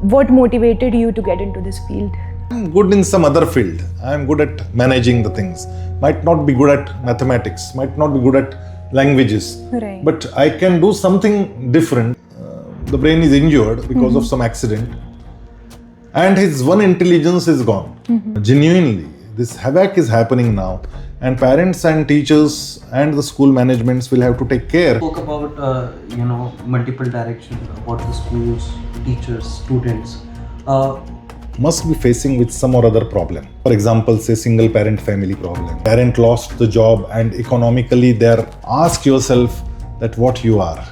what motivated you to get into this field? I'm good in some other field. I'm good at managing the things. Might not be good at mathematics, might not be good at languages. Right. But I can do something different. The brain is injured because of some accident. And his one intelligence is gone. Genuinely, this havoc is happening now. And parents and teachers and the school managements will have to take care. Spoke about multiple directions about the schools, teachers, students. Must be facing with some or other problem. For example, say single parent family problem. Parent lost the job and economically there. Ask yourself that what you are.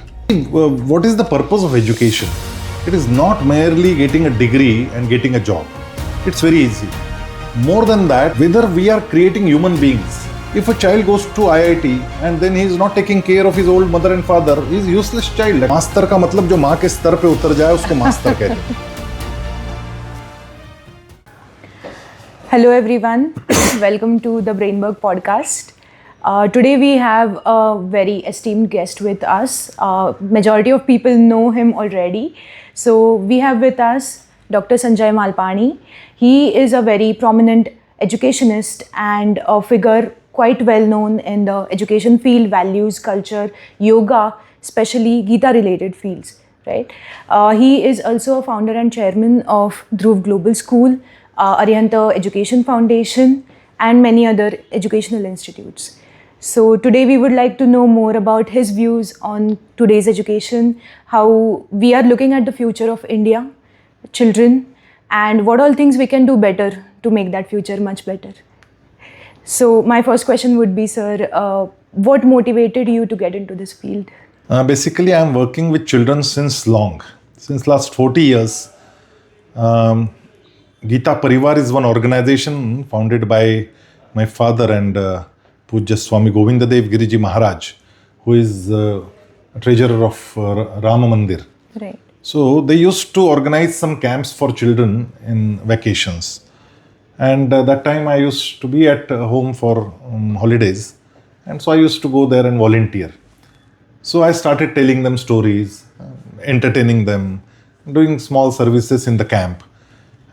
What is the purpose of education? It is not merely getting a degree and getting a job. It's very easy. More than that, whether we are creating human beings. If a child goes to IIT and then he is not taking care of his old mother and father, he is useless child. Master का मतलब जो माँ के स्तर पे उतर जाए उसको मास्टर कहते हैं. Hello everyone, welcome to the Brainberg podcast. Today we have a very esteemed guest with us. Majority of people know him already. So we have with us Dr. Sanjay Malpani. He is a very prominent educationist and a figure quite well known in the education field, values, culture, yoga, especially Gita related fields, right? He is also a founder and chairman of Dhruv Global School, Arihanta Education Foundation, and many other educational institutes. So today we would like to know more about his views on today's education, how we are looking at the future of India, children, and what all things we can do better to make that future much better. So my first question would be, sir, what motivated you to get into this field? Basically, I am working with children since last 40 years. Gita Parivar is one organization founded by my father and Pujya Swami Govindadev Giriji Maharaj, who is treasurer of Rama Mandir. Right. So they used to organize some camps for children in vacations. And that time I used to be at home for holidays. And so I used to go there and volunteer. So I started telling them stories, entertaining them, doing small services in the camp.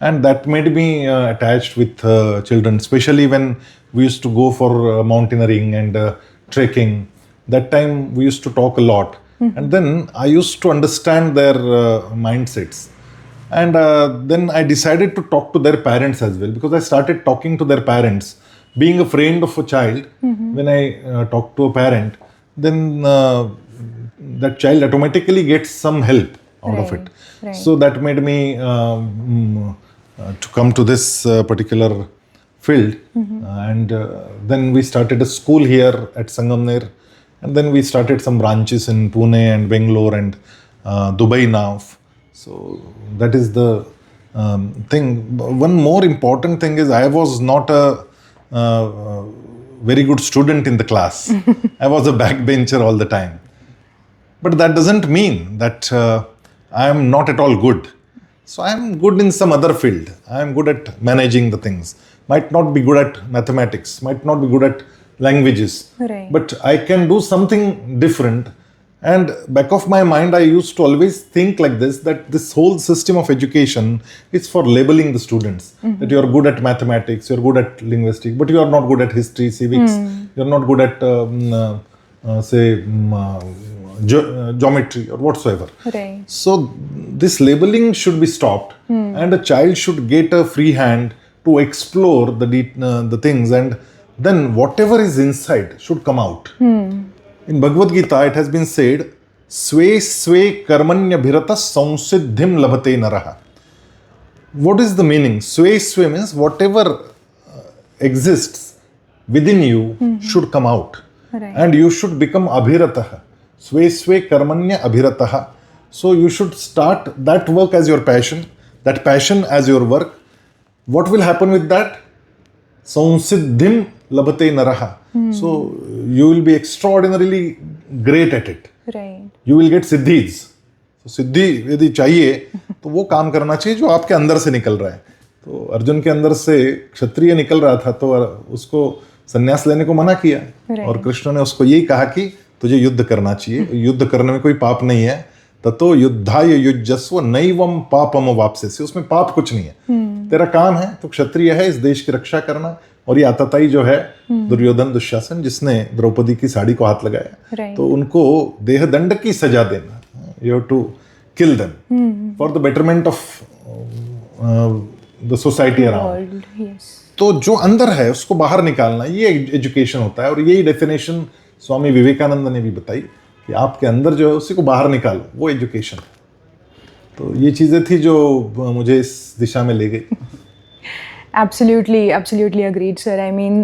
And that made me attached with children, especially when we used to go for mountaineering and trekking. That time we used to talk a lot. And then I used to understand their mindsets. And then I decided to talk to their parents as well, because I started talking to their parents. Being a friend of a child, when I talk to a parent, then that child automatically gets some help out of it. Right. So that made me to come to this particular field. And then we started a school here at Sangamner. And then we started some branches in Pune and Bangalore and Dubai now. So that is the thing. One more important thing is I was not a very good student in the class. I was a backbencher all the time. But that doesn't mean that I am not at all good. So I am good in some other field. I am good at managing the things. Might not be good at mathematics, might not be good at languages. Right. But I can do something different. And back of my mind, I used to always think like this, that this whole system of education is for labeling the students. That you are good at mathematics, you are good at linguistics, but you are not good at history, civics, you are not good at, geometry or whatsoever. Right. So this labeling should be stopped, and a child should get a free hand to explore the things, and then whatever is inside should come out. In Bhagavad Gita, it has been said, Sve Sve Karmanya Bhirata Samsiddhim Labhate Naraha. What is the meaning? Sve Sve means whatever exists within you should come out. Right. And you should become Abhirataha. Sve Sve Karmanya Abhirataha. So you should start that work as your passion, that passion as your work. What will happen with that? Samsiddhim Labhate Naraha. So you will be extraordinarily great at it. Right. You will get siddhis. So सिद्धि यदि चाहिए तो वो काम करना चाहिए जो आपके अंदर से निकल रहा है. तो अर्जुन के अंदर से क्षत्रिय निकल रहा था तो उसको संन्यास लेने को मना किया. और कृष्ण ने उसको यही कहा कि तुझे युद्ध करना चाहिए. युद्ध करने में कोई पाप नहीं है. ततो युद्धाय युज्यस्व नैवम पापम वाप्स्यसि। उसमें पाप कुछ नहीं है। तेरा काम है, तो क्षत्रिय है, इस देश की रक्षा करना। और ये आतताई जो है दुर्योधन दुशासन, जिसने द्रौपदी की साड़ी को हाथ लगाया, तो उनको देहदंड की सजा देना। You have to kill them for the betterment of the society around. तो जो अंदर है उसको बाहर निकालना, ये एजुकेशन होता है। और यही डेफिनेशन स्वामी विवेकानंद ने भी बताई कि आपके अंदर जो है उसी को बाहर निकालो, वो एजुकेशन है। तो ये चीज़ें थी जो मुझे इस दिशा में ले गई। Absolutely agreed, sir. I mean,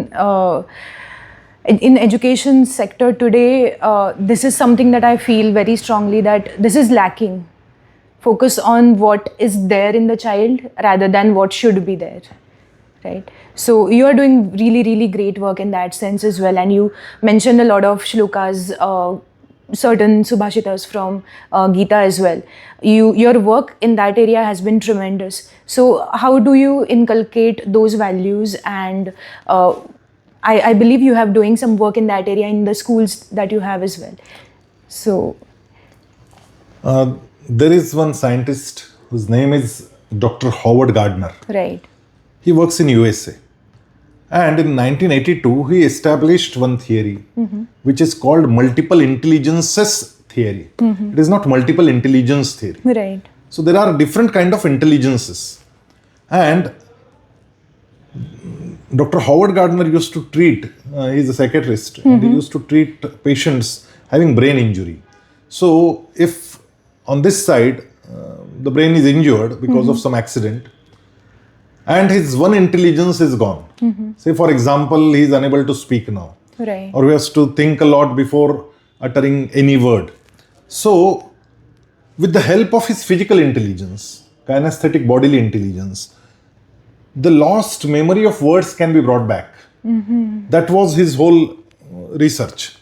in education sector today, this is something that I feel very strongly that this is lacking. Focus on what is there in the child rather than what should be there, right? So you are doing really great work in that sense as well. And you mentioned a lot of shlokas, certain subhashitas from Gita as well. Your work in that area has been tremendous. So how do you inculcate those values? And I believe you have doing some work in that area in the schools that you have as well. So there is one scientist whose name is Dr. Howard Gardner. Right. He works in USA. And in 1982, he established one theory, which is called multiple intelligences theory. It is not multiple intelligence theory. Right. So there are different kind of intelligences. And Dr. Howard Gardner used to treat, he's a psychiatrist, and he used to treat patients having brain injury. So if on this side, the brain is injured because of some accident, and his one intelligence is gone. Say, for example, he is unable to speak now. Right. Or he has to think a lot before uttering any word. So, with the help of his physical intelligence, kinesthetic bodily intelligence, the lost memory of words can be brought back. That was his whole research.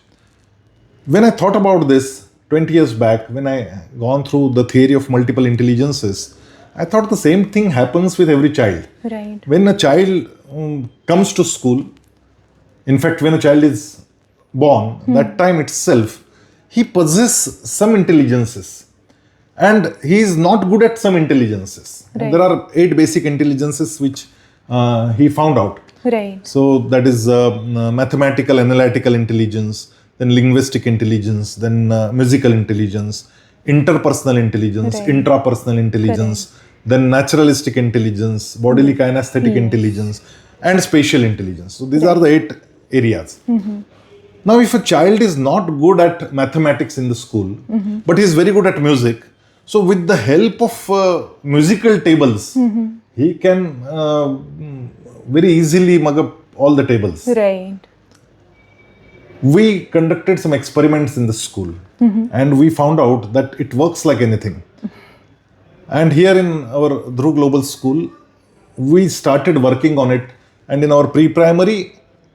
When I thought about this 20 years back, when I gone through the theory of multiple intelligences, I thought the same thing happens with every child. Right. When a child comes to school, in fact, when a child is born, that time itself, he possesses some intelligences. And he is not good at some intelligences. Right. There are 8 basic intelligences which he found out. Right. So that is mathematical, analytical intelligence, then linguistic intelligence, then musical intelligence, interpersonal intelligence, Right. intrapersonal intelligence, then naturalistic intelligence, bodily kinesthetic intelligence, and spatial intelligence. So these are the 8 areas. Now, if a child is not good at mathematics in the school, but he is very good at music, so with the help of musical tables, he can very easily mug up all the tables. Right. We conducted some experiments in the school, and we found out that it works like anything. And here in our Dhruv Global School, we started working on it. And in our pre-primary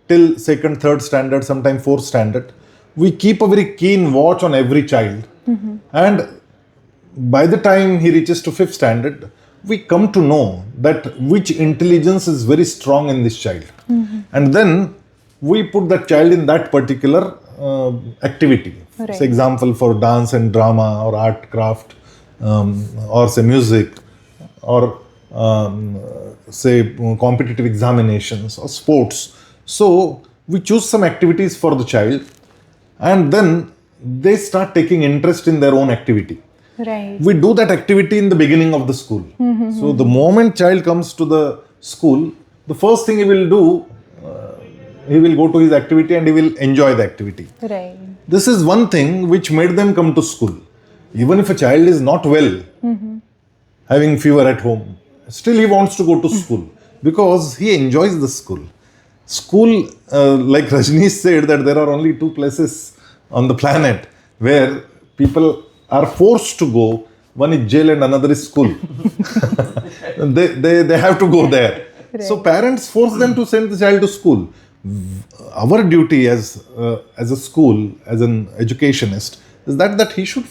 till 2nd, 3rd standard, sometime 4th standard, we keep a very keen watch on every child. And by the time he reaches to 5th standard, we come to know that which intelligence is very strong in this child. And then we put that child in that particular activity. Right. Say example for dance and drama or art, craft, or say music, or say competitive examinations or sports. So we choose some activities for the child, and then they start taking interest in their own activity. Right. We do that activity in the beginning of the school. So the moment child comes to the school, the first thing he will do, he will go to his activity and he will enjoy the activity. Right. This is one thing which made them come to school. Even if a child is not well, having fever at home, still he wants to go to school because he enjoys the school. School, like Rajneesh said, that there are only 2 places on the planet where people are forced to go. One is jail and another is school. they have to go there. Right. So parents force them to send the child to school. Our duty as a school, as an educationist, is that he should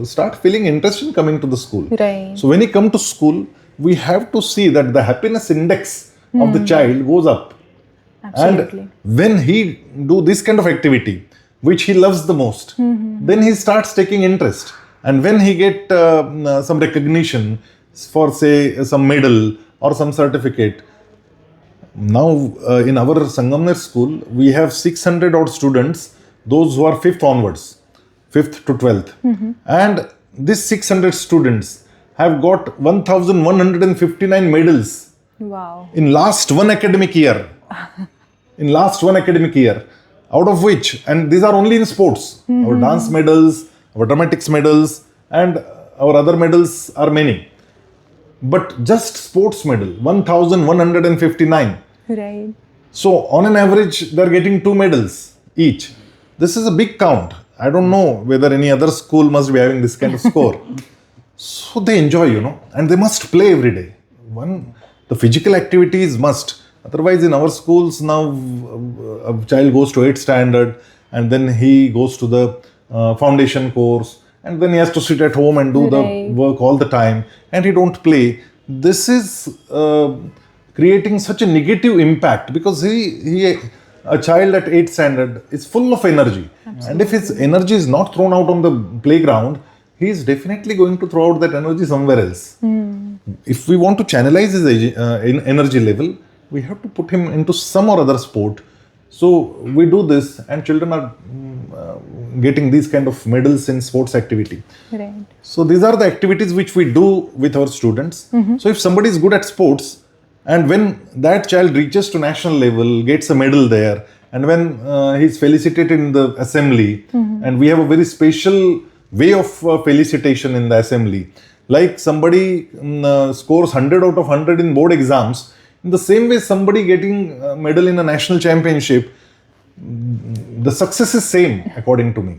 start feeling interest in coming to the school. Right. So when he come to school, we have to see that the happiness index of the child goes up. Absolutely. And when he do this kind of activity, which he loves the most, then he starts taking interest. And when he get some recognition for say some medal or some certificate, now in our Sangamner school, we have 600 odd students, those who are 5th onwards, 5th to 12th. And these 600 students have got 1159 medals Wow. in last one academic year. In last one academic year, out of which, and these are only in sports, our dance medals, our dramatics medals, and our other medals are many. But just sports medal, 1159. Right. So on an average, they're getting 2 medals each. This is a big count. I don't know whether any other school must be having this kind of score. So they enjoy, and they must play every day. The physical activity is must. Otherwise, in our schools now, a child goes to 8th standard and then he goes to the foundation course, and then he has to sit at home and do the work all the time, and he don't play. This is creating such a negative impact, because a child at 8th standard is full of energy. Absolutely. And if his energy is not thrown out on the playground, he is definitely going to throw out that energy somewhere else. If we want to channelize his energy level, we have to put him into some or other sport. So we do this, and children are getting these kind of medals in sports activity. Right. So these are the activities which we do with our students. So if somebody is good at sports, and when that child reaches to national level, gets a medal there, and when he's felicitated in the assembly, and we have a very special way of felicitation in the assembly. Like somebody scores 100 out of 100 in board exams, in the same way somebody getting a medal in a national championship, the success is same according to me.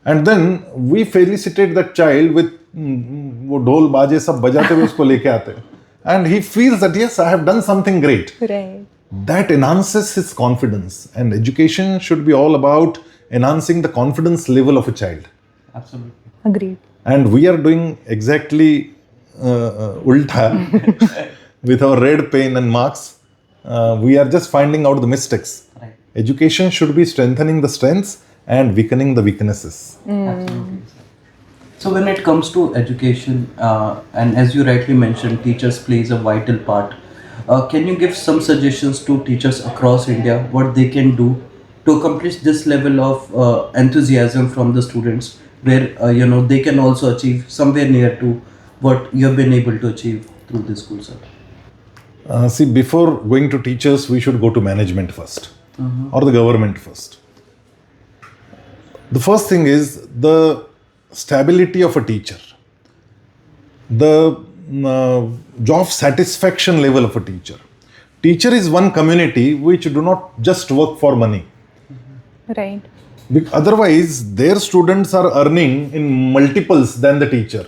And then we felicitate that child with वो ढोल बाजे सब बजाते हुए उसको लेके आते हैं, and he feels that yes, I have done something great. Right. That enhances his confidence, and education should be all about enhancing the confidence level of a child. Absolutely. Agreed. And we are doing exactly ulta with our red pen and marks. We are just finding out the mistakes. Right. Education should be strengthening the strengths and weakening the weaknesses. Absolutely. So when it comes to education, and as you rightly mentioned, teachers plays a vital part. Can you give some suggestions to teachers across India what they can do to accomplish this level of enthusiasm from the students, where they can also achieve somewhere near to what you have been able to achieve through this school, sir? See, before going to teachers, we should go to management first, or the government first. The first thing is the stability of a teacher, the job satisfaction level of a teacher. Teacher is one community which do not just work for money. Right. Otherwise, their students are earning in multiples than the teacher.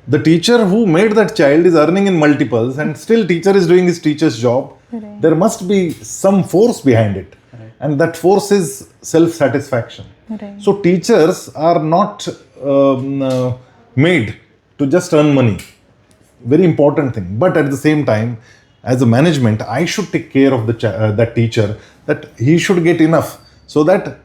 The teacher who made that child is earning in multiples, and still teacher is doing his teacher's job. Right. There must be some force behind it. Right. And that force is self-satisfaction. Right. So teachers are not made to just earn money. Very important thing. But at the same time, as a management, I should take care of that teacher, that he should get enough, so that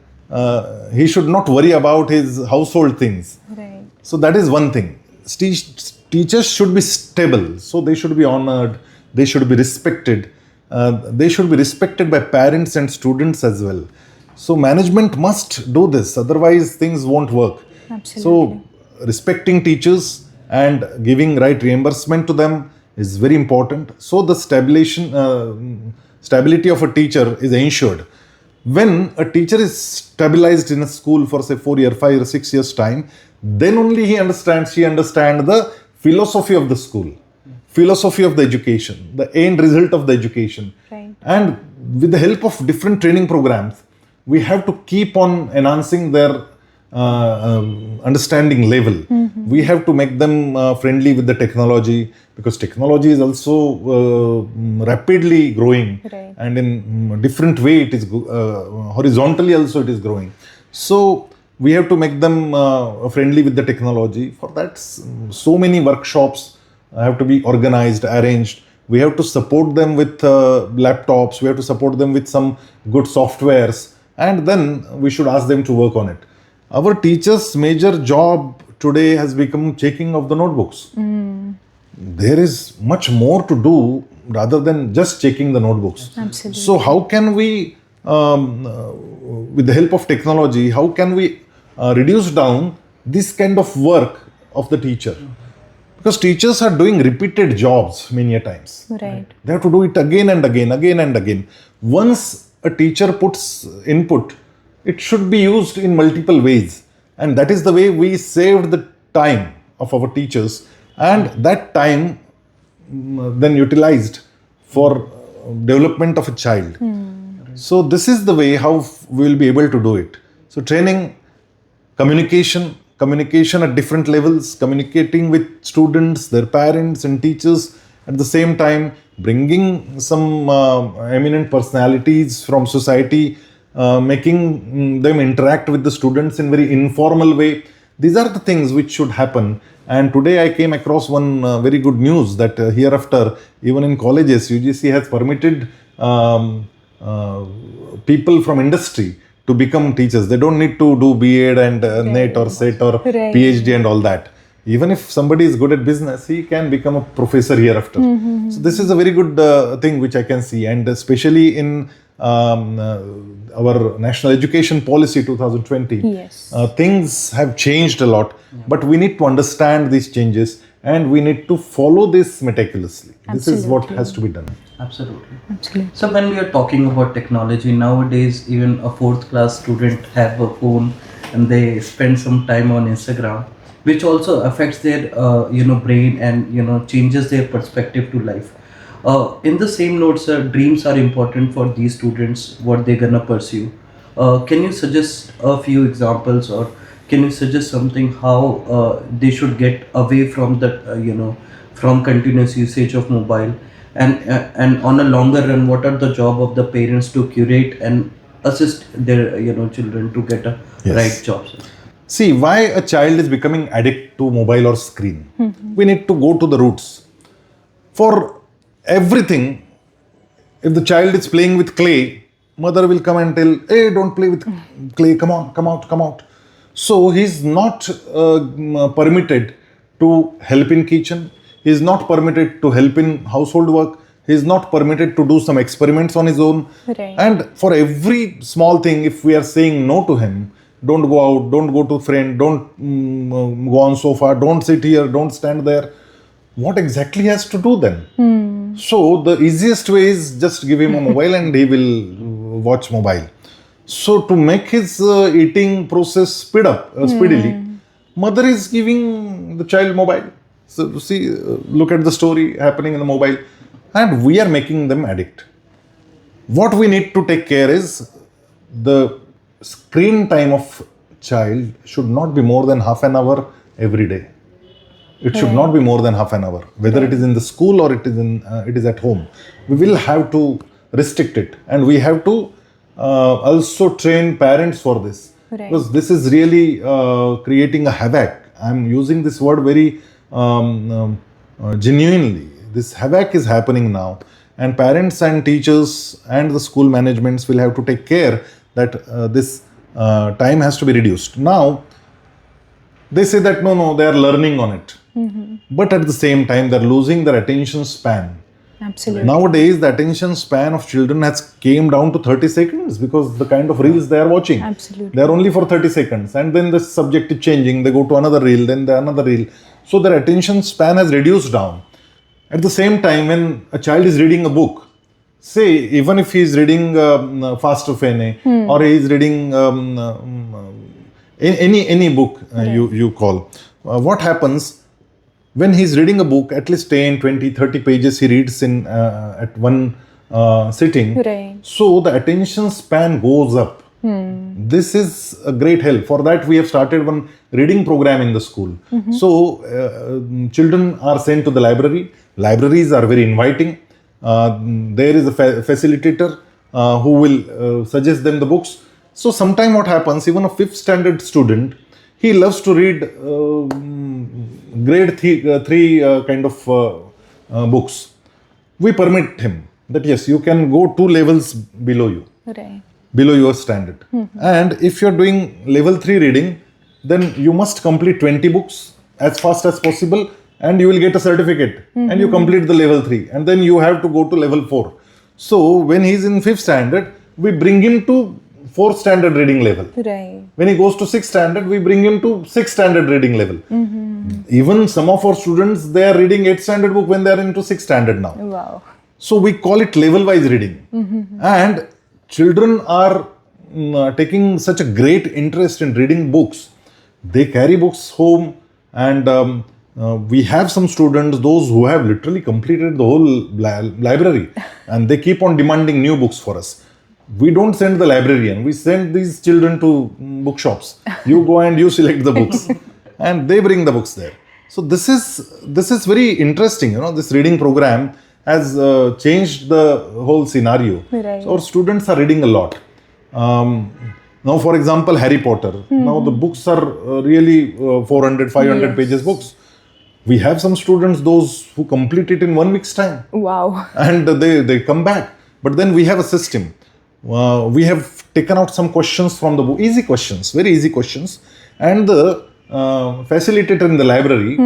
he should not worry about his household things. Right. So that is one thing. Teachers should be stable, so they should be honored, they should be respected. They should be respected by parents and students as well. So management must do this, otherwise things won't work. Absolutely. So respecting teachers and giving right reimbursement to them is very important. So the stability of a teacher is ensured. When a teacher is stabilized in a school for say 4 years, 5 or 6 years time, then only she understands the philosophy of the school, philosophy of the education, the end result of the education. Right. And with the help of different training programs, we have to keep on enhancing their understanding level. We have to make them friendly with the technology, because technology is also rapidly growing. Right. And in different way it is horizontally also it is growing. So we have to make them friendly with the technology. For that, so many workshops have to be organized, arranged. We have to support them with laptops. We have to support them with some good softwares, and then we should ask them to work on it. Our teachers' major job today has become checking of the notebooks. There is much more to do rather than just checking the notebooks. Absolutely. So how can we, with the help of technology, how can we reduce down this kind of work of the teacher? Because teachers are doing repeated jobs many a times. Right. They have to do it again and again, again and again. Once a teacher puts input, it should be used in multiple ways. And that is the way we saved the time of our teachers. And that time then utilized for development of a child. So this is the way how we will be able to do it. So training, communication at different levels, communicating with students, their parents and teachers, at the same time bringing some eminent personalities from society, making them interact with the students in very informal way. These are the things which should happen. And today I came across one very good news that hereafter, even in colleges, UGC has permitted people from industry to become teachers. They don't need to do B.Ed and NET or SET or PhD and all that. Even if somebody is good at business, he can become a professor hereafter. So this is a very good thing which I can see, and especially in our National Education Policy 2020, Yes. things have changed a lot, but we need to understand these changes and we need to follow this meticulously. This is what has to be done. Absolutely. Absolutely. So when we are talking about technology nowadays, even a fourth class student have a phone and they spend some time on Instagram, which also affects their brain and changes their perspective to life. In the same note, sir, dreams are important for these students, what they're gonna pursue. Can you suggest a few examples, or can you suggest something how they should get away from the from continuous usage of mobile, and on a longer run, what are the job of the parents to curate and assist their children to get a Yes. right job, sir? See, why a child is becoming addict to mobile or screen? We need to go to the roots. For everything, if the child is playing with clay, mother will come and tell, hey, don't play with clay, come on, come out, come out. So he's not permitted to help in kitchen. He's not permitted to help in household work. He's not permitted to do some experiments on his own. Right. And for every small thing, if we are saying no to him, don't go out, don't go to friend, don't go on sofa, don't sit here, don't stand there, what exactly he has to do then? So the easiest way is just give him a mobile and he will watch mobile. So to make his eating process speedily, mother is giving the child mobile. So see, look at the story happening in the mobile, and we are making them addict. What we need to take care is the screen time of child should not be more than half an hour every day. It should not be more than half an hour, whether it is in the school or it is at home. We will have to restrict it, and we have to also train parents for this, because this is really creating a havoc. I'm using this word very genuinely. This havoc is happening now, and parents and teachers and the school managements will have to take care that this time has to be reduced. Now, they say that no, they are learning on it. But at the same time, they're losing their attention span. Absolutely. Nowadays, the attention span of children has came down to 30 seconds because the kind of reels they are watching. Absolutely. They are only for 30 seconds. And then the subject is changing. They go to another reel, then another reel. So their attention span has reduced down. At the same time, when a child is reading a book, say, even if he is reading Fast Fene or he is reading any book you call, what happens when he is reading a book, at least 10, 20, 30 pages he reads in at one sitting. Right. So the attention span goes up. This is a great help. For that, we have started one reading program in the school. So children are sent to the library. Libraries are very inviting. There is a facilitator who will suggest them the books. So sometime what happens, even a 5th standard student, he loves to read grade 3 kind of books. We permit him that yes, you can go 2 levels below you, Right. below your standard. And if you're doing level 3 reading, then you must complete 20 books as fast as possible and you will get a certificate and you complete the level 3 and then you have to go to level 4. So when he's in 5th standard, we bring him to 4th standard reading level. Right. When he goes to 6th standard, we bring him to 6th standard reading level. Even some of our students, they are reading 8th standard book when they are into 6th standard now. Wow. So we call it level-wise reading. And children are taking such a great interest in reading books. They carry books home and we have some students, those who have literally completed the whole library and they keep on demanding new books for us. We don't send the librarian, we send these children to bookshops. You go and you select the books and they bring the books there. So this is very interesting, this reading program has changed the whole scenario. Right. So our students are reading a lot. Now, for example, Harry Potter. Now the books are really 400, 500 pages books. We have some students, those who complete it in 1 week's time. Wow. And they come back. But then we have a system. We have taken out some questions from the book, easy questions, very easy questions. And the facilitator in the library,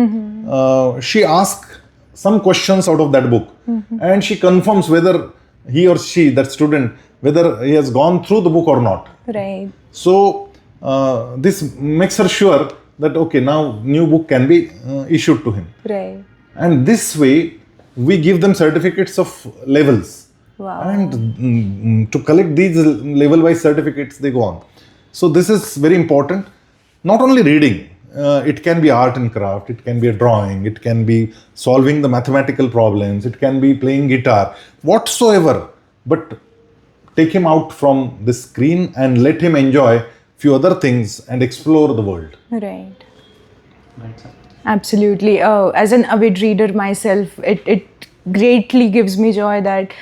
she asks some questions out of that book. And she confirms whether he or she, that student, whether he has gone through the book or not. Right. So this makes her sure that, okay, now new book can be issued to him. Right. And this way, we give them certificates of levels. Wow. And to collect these level-wise certificates, they go on. So this is very important. Not only reading, it can be art and craft, it can be a drawing, it can be solving the mathematical problems, it can be playing guitar, whatsoever. But take him out from the screen and let him enjoy few other things and explore the world. Right. Absolutely. As an avid reader myself, it greatly gives me joy that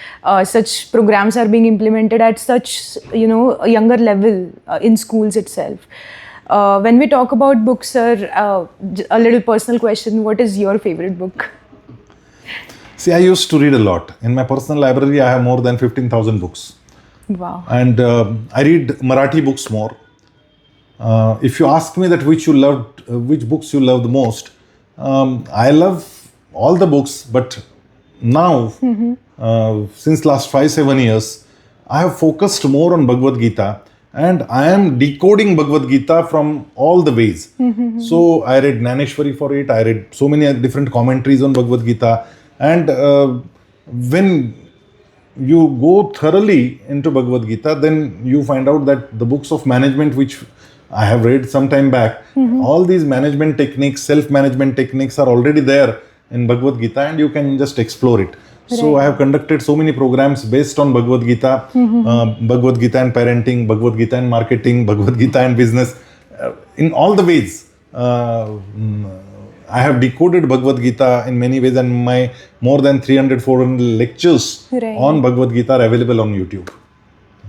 such programs are being implemented at such, a younger level in schools itself. When we talk about books, sir, a little personal question, what is your favorite book? See, I used to read a lot. In my personal library, I have more than 15,000 books. Wow. And I read Marathi books more. If you ask me that which books you love the most, I love all the books, but now, since last 5-7 years, I have focused more on Bhagavad Gita and I am decoding Bhagavad Gita from all the ways. So I read Gnaneshwari for it, I read so many different commentaries on Bhagavad Gita, and when you go thoroughly into Bhagavad Gita, then you find out that the books of management which I have read some time back, all these management techniques, self-management techniques are already there in Bhagavad Gita and you can just explore it. So I have conducted so many programs based on Bhagavad Gita, Bhagavad Gita and parenting, Bhagavad Gita and marketing, Bhagavad Gita and business. In all the ways, I have decoded Bhagavad Gita in many ways, and my more than 300-400 lectures on Bhagavad Gita are available on YouTube.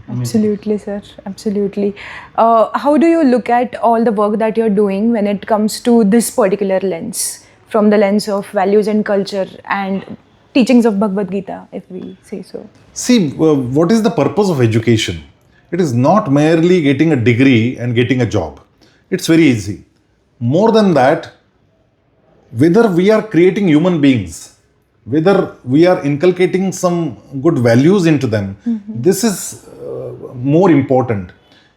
Absolutely, sir. Absolutely. How do you look at all the work that you're doing when it comes to this particular lens, from the lens of values and culture and teachings of Bhagavad Gita, if we say so? See, what is the purpose of education? It is not merely getting a degree and getting a job. It's very easy. More than that, whether we are creating human beings, whether we are inculcating some good values into them, this is more important.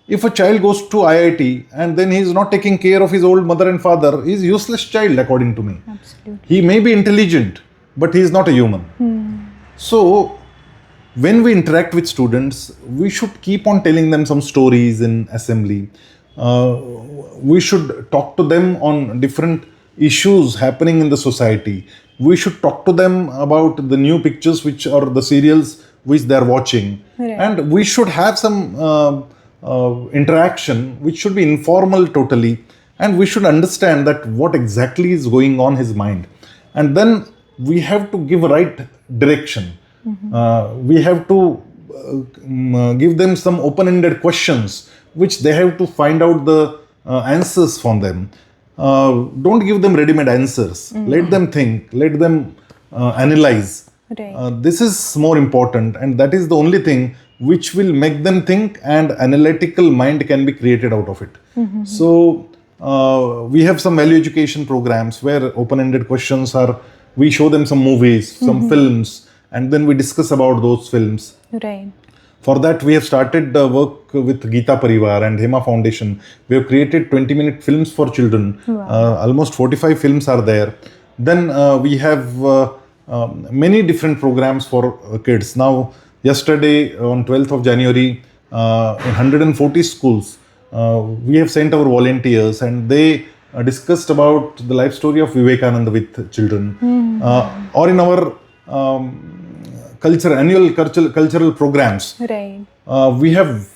If a child goes to IIT and then he is not taking care of his old mother and father, he is a useless child according to me. Absolutely. He may be intelligent, but he is not a human. So, when we interact with students, we should keep on telling them some stories in assembly. We should talk to them on different issues happening in the society. We should talk to them about the new pictures which are the serials which they are watching. And we should have some interaction which should be informal totally. And we should understand that what exactly is going on his mind. And then we have to give a right direction. We have to give them some open-ended questions which they have to find out the answers from them. Don't give them ready-made answers. Let them think, let them analyze. This is more important, and that is the only thing which will make them think, and analytical mind can be created out of it. So we have some value education programs where open-ended questions are, we show them some movies, some films, and then we discuss about those films. Right. For that, we have started work with Gita Parivar and Hema Foundation. We have created 20-minute films for children. Almost 45 films are there. Then we have many different programs for kids. Now, yesterday on 12th of January, in 140 schools, we have sent our volunteers and they discussed about the life story of Vivekananda with children. Or in our annual cultural programs, Right. we have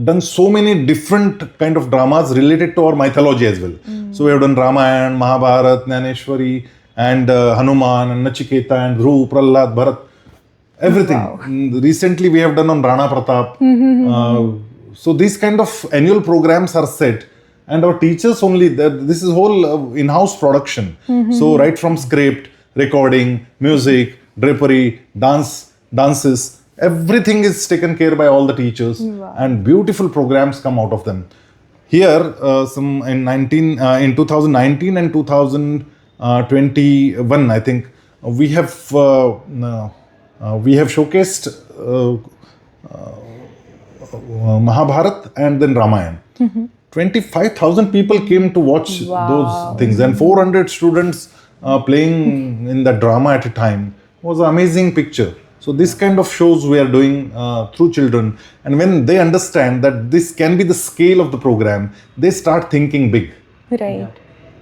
done so many different kind of dramas related to our mythology as well. So we have done Ramayana, Mahabharata, Jnaneshwari, and Hanuman, and Nachiketa, and Dhruv, Prahlad, Bharat, everything. Recently we have done on Rana Pratap. So these kind of annual programs are set, and our teachers only, this is whole in-house production. So right from script, recording, music, drapery, dances, everything is taken care by all the teachers, and beautiful programs come out of them. Here, in 2019 and 2021, I think we have showcased Mahabharat and then Ramayana. 25,000 people came to watch those things, and 400 students playing in the drama at a time. Was an amazing picture. So this kind of shows we are doing through children, and when they understand that this can be the scale of the program, they start thinking big. Right.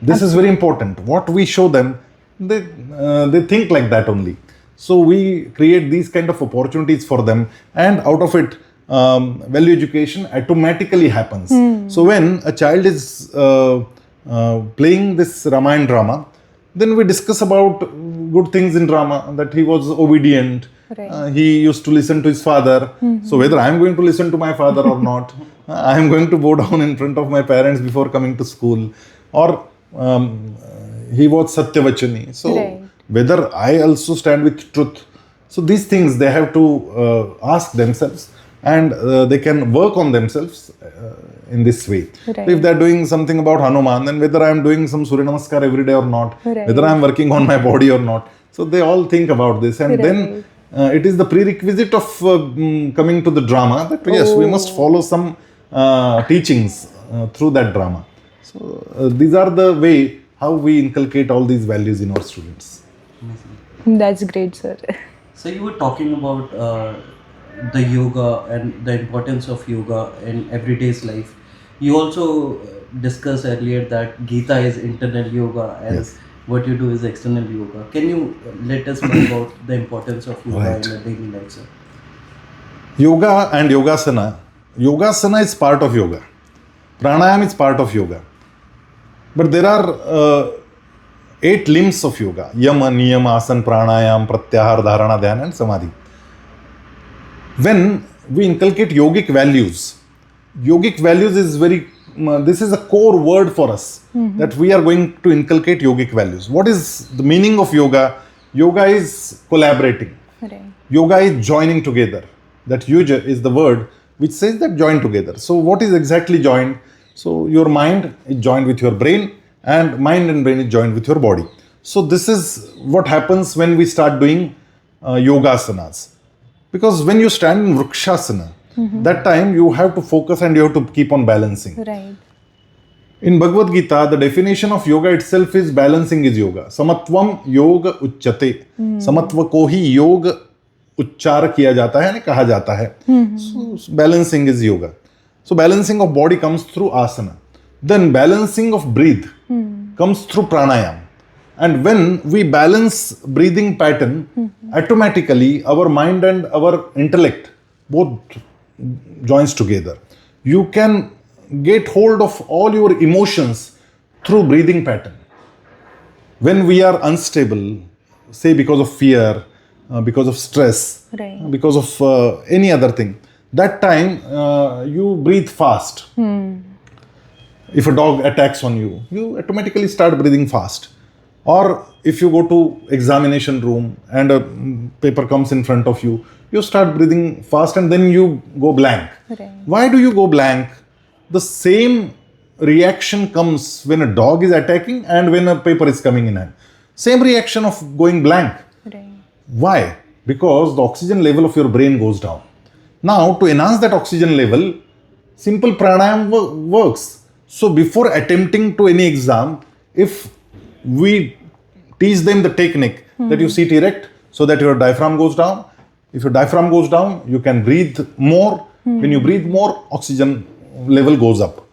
This is very important. What we show them, they think like that only. So we create these kind of opportunities for them, and out of it, value education automatically happens. So when a child is playing this Ramayana drama, then we discuss about good things in drama, that he was obedient, he used to listen to his father. So whether I am going to listen to my father or not, I am going to bow down in front of my parents before coming to school, or he was Satyavachani. So whether I also stand with truth. So these things they have to ask themselves, and they can work on themselves in this way. So if they are doing something about Hanuman, then whether I am doing some Surya Namaskar every day or not, whether I am working on my body or not. So they all think about this, and then it is the prerequisite of coming to the drama that yes, we must follow some teachings through that drama. So these are the way how we inculcate all these values in our students. That's great, sir. So you were talking about the yoga and the importance of yoga in everyday's life. You also discussed earlier that Gita is internal yoga and what you do is external yoga. Can you let us know about the importance of yoga in the daily life, sir? Yoga and yogasana. Yogasana is part of yoga. Pranayama is part of yoga. But there are 8 limbs of yoga: yama, niyama, asana, pranayam, pratyahar, dharana, dhyana, and samadhi. When we inculcate yogic values is this is a core word for us, that we are going to inculcate yogic values. What is the meaning of yoga? Yoga is collaborating. Yoga is joining together. That yuja is the word which says that join together. So what is exactly joined? So your mind is joined with your brain, and mind and brain is joined with your body. So this is what happens when we start doing yogasanas. Because when you stand in vrikshasana, that time you have to focus and you have to keep on balancing. In Bhagavad Gita, the definition of yoga itself is balancing is yoga. Samatvam yoga uchyate. Samatva ko hi yoga uchchar kiya jata hai, यानी कहा जाता है. So balancing is yoga. So balancing of body comes through asana. Then balancing of breath comes through pranayam. And when we balance breathing pattern, automatically our mind and our intellect both joins together. You can get hold of all your emotions through breathing pattern. When we are unstable, say because of fear, because of stress, because of any other thing, that time you breathe fast. If a dog attacks on you, you automatically start breathing fast. Or if you go to examination room and a paper comes in front of you, you start breathing fast and then you go blank. Why do you go blank? The same reaction comes when a dog is attacking and when a paper is coming in hand. Same reaction of going blank. Right. Why? Because the oxygen level of your brain goes down. Now, to enhance that oxygen level, simple pranayam works. So, before attempting to any exam, if we teach them the technique that you sit erect so that your diaphragm goes down. If your diaphragm goes down, you can breathe more. When you breathe more, oxygen level goes up.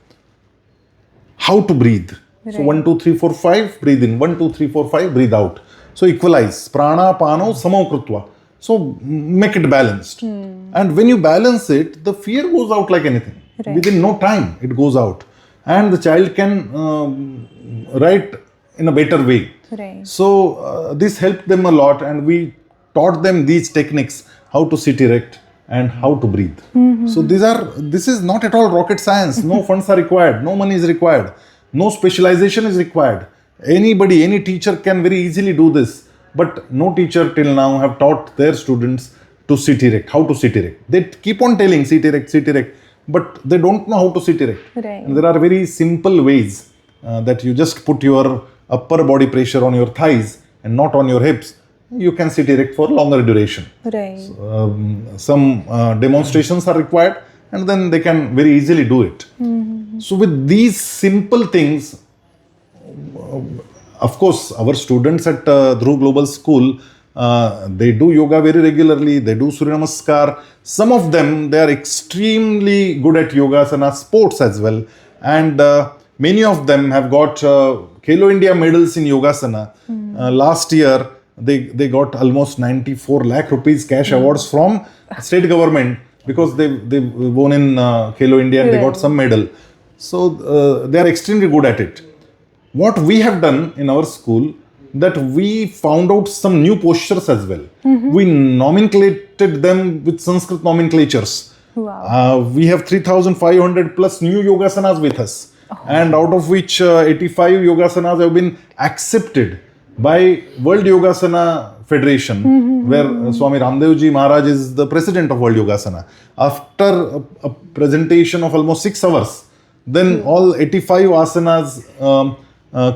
How to breathe? So 1, 2, 3, 4, 5, breathe in. 1, 2, 3, 4, 5, breathe out. So equalize. Prana, pano, samo krutva. So make it balanced. And when you balance it, the fear goes out like anything. Right. Within no time, it goes out. And the child can write in a better way. Right. So this helped them a lot, and we taught them these techniques, how to sit erect and how to breathe. So this is not at all rocket science. No funds are required, no money is required, no specialization is required. Anybody, any teacher can very easily do this, but no teacher till now have taught their students to sit erect, how to sit erect. They keep on telling sit erect, but they don't know how to sit erect. Right. And there are very simple ways that you just put your upper body pressure on your thighs and not on your hips. You can sit erect for longer duration. Right. Some demonstrations are required, and then they can very easily do it. So with these simple things, of course, our students at Dhruv Global School, they do yoga very regularly, they do Surya Namaskar. Some of them, they are extremely good at yogasana sports as well. And many of them have got Khelo India medals in yogasana. Last year, they got almost 94 lakh rupees cash awards from state government because they won in Khelo India and they got some medal. So they are extremely good at it. What we have done in our school, that we found out some new postures as well. We nomenclated them with Sanskrit nomenclatures. Wow. We have 3,500 plus new yogasanas with us. And out of which 85 yogasanas have been accepted by World Yogasana Federation, where Swami Ramdev Ji Maharaj is the president of World Yogasana. After a presentation of almost 6 hours, then all 85 asanas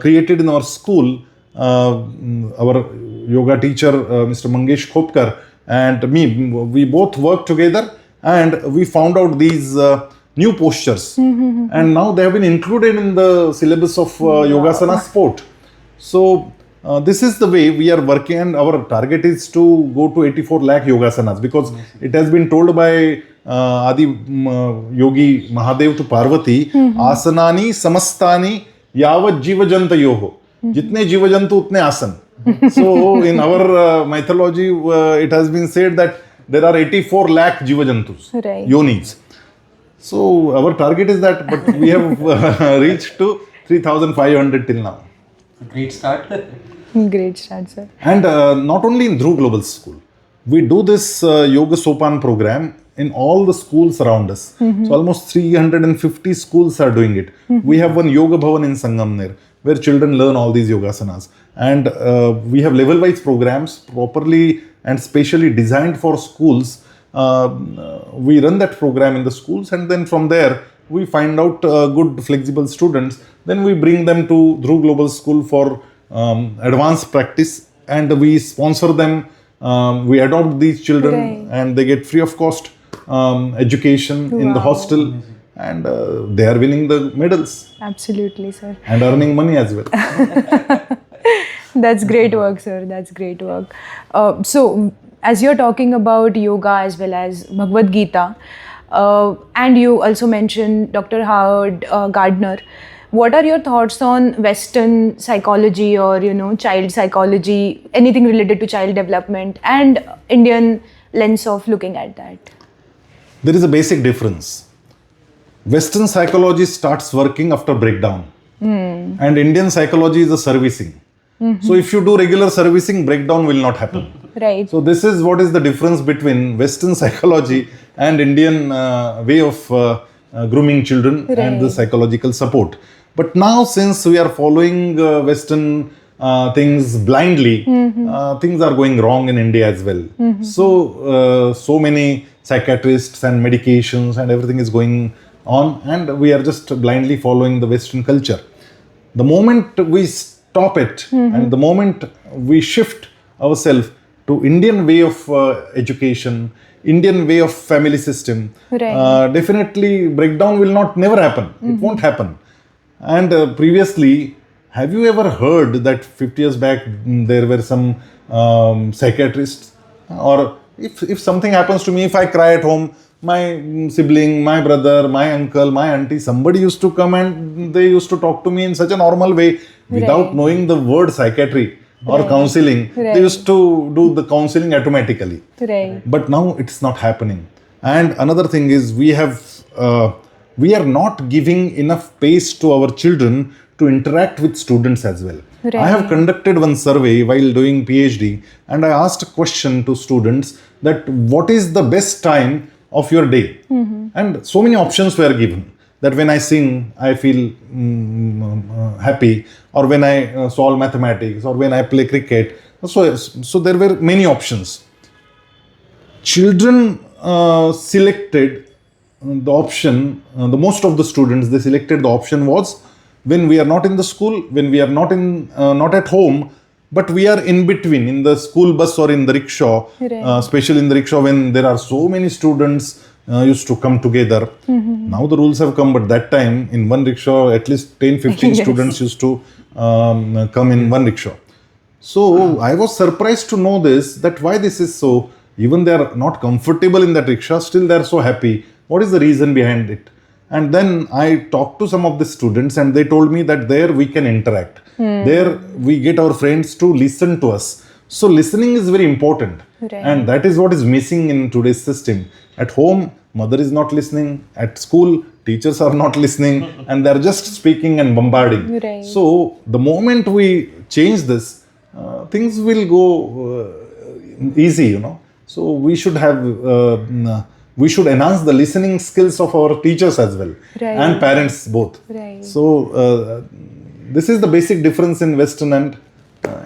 created in our school, our yoga teacher, Mr. Mangesh Khopkar, and me, we both worked together and we found out these new postures. And now they have been included in the syllabus of Yogasana sport. So this is the way we are working, and our target is to go to 84 lakh yogasanas, because it has been told by Adi Yogi Mahadev to Parvati, asanani samastani yavat jiva janta yoho. Jitne jiva jantu utne asan. So in our mythology, it has been said that there are 84 lakh jiva jantus, Right. yonis. So our target is that, but we have reached to 3,500 till now. Great start. Great start, sir. And not only in Dhruv Global School, we do this Yoga Sopan program in all the schools around us. So almost 350 schools are doing it. We have one Yoga Bhavan in Sangamner, where children learn all these yogasanas. And we have level-wise programs properly and specially designed for schools. We run that program in the schools, and then from there, we find out good flexible students. Then we bring them to Dhruv Global School for advanced practice, and we sponsor them. We adopt these children, Right. and they get free of cost education in the Wow. hostel, and they are winning the medals Absolutely, sir. and earning money as well. That's great work, sir. That's great work. So, as you're talking about yoga as well as Bhagavad Gita, and you also mentioned Dr. Howard Gardner, what are your thoughts on Western psychology or, child psychology, anything related to child development, and Indian lens of looking at that? There is a basic difference. Western psychology starts working after breakdown, and Indian psychology is a servicing. So if you do regular servicing, breakdown will not happen. Right. So this is what is the difference between Western psychology and Indian way of grooming children and the Right. psychological support. But now, since we are following Western things blindly, things are going wrong in India as well. So many psychiatrists and medications and everything is going on, and we are just blindly following the Western culture. The moment we stop it and the moment we shift ourselves to Indian way of education, Indian way of family system, definitely breakdown will never happen. It won't happen. And previously, have you ever heard that 50 years back there were some psychiatrists? Or if something happens to me, if I cry at home, my sibling, my brother, my uncle, my auntie, somebody used to come and they used to talk to me in such a normal way without knowing the word psychiatry or counseling. They used to do the counseling automatically. But now it's not happening. And another thing is we are not giving enough space to our children to interact with students as well. I have conducted one survey while doing PhD, and I asked a question to students that what is the best time of your day? And so many options were given, that when I sing, I feel happy, or when I solve mathematics, or when I play cricket. So there were many options. Children selected the option, the most of the students, they selected the option was when we are not in the school, when we are not at home, but we are in between, in the school bus or in the rickshaw, especially in the rickshaw when there are so many students used to come together. Now the rules have come, but that time in one rickshaw, at least 10-15 students used to come in one rickshaw. So I was surprised to know this, that why this is so. Even they are not comfortable in that rickshaw, still they are so happy. What is the reason behind it? And then I talked to some of the students and they told me that there we can interact. There we get our friends to listen to us. So listening is very important. And that is what is missing in today's system. At home, mother is not listening. At school, teachers are not listening. And they are just speaking and bombarding. So the moment we change this, things will go easy, So we should we should enhance the listening skills of our teachers as well, and parents both. So this is the basic difference in Western and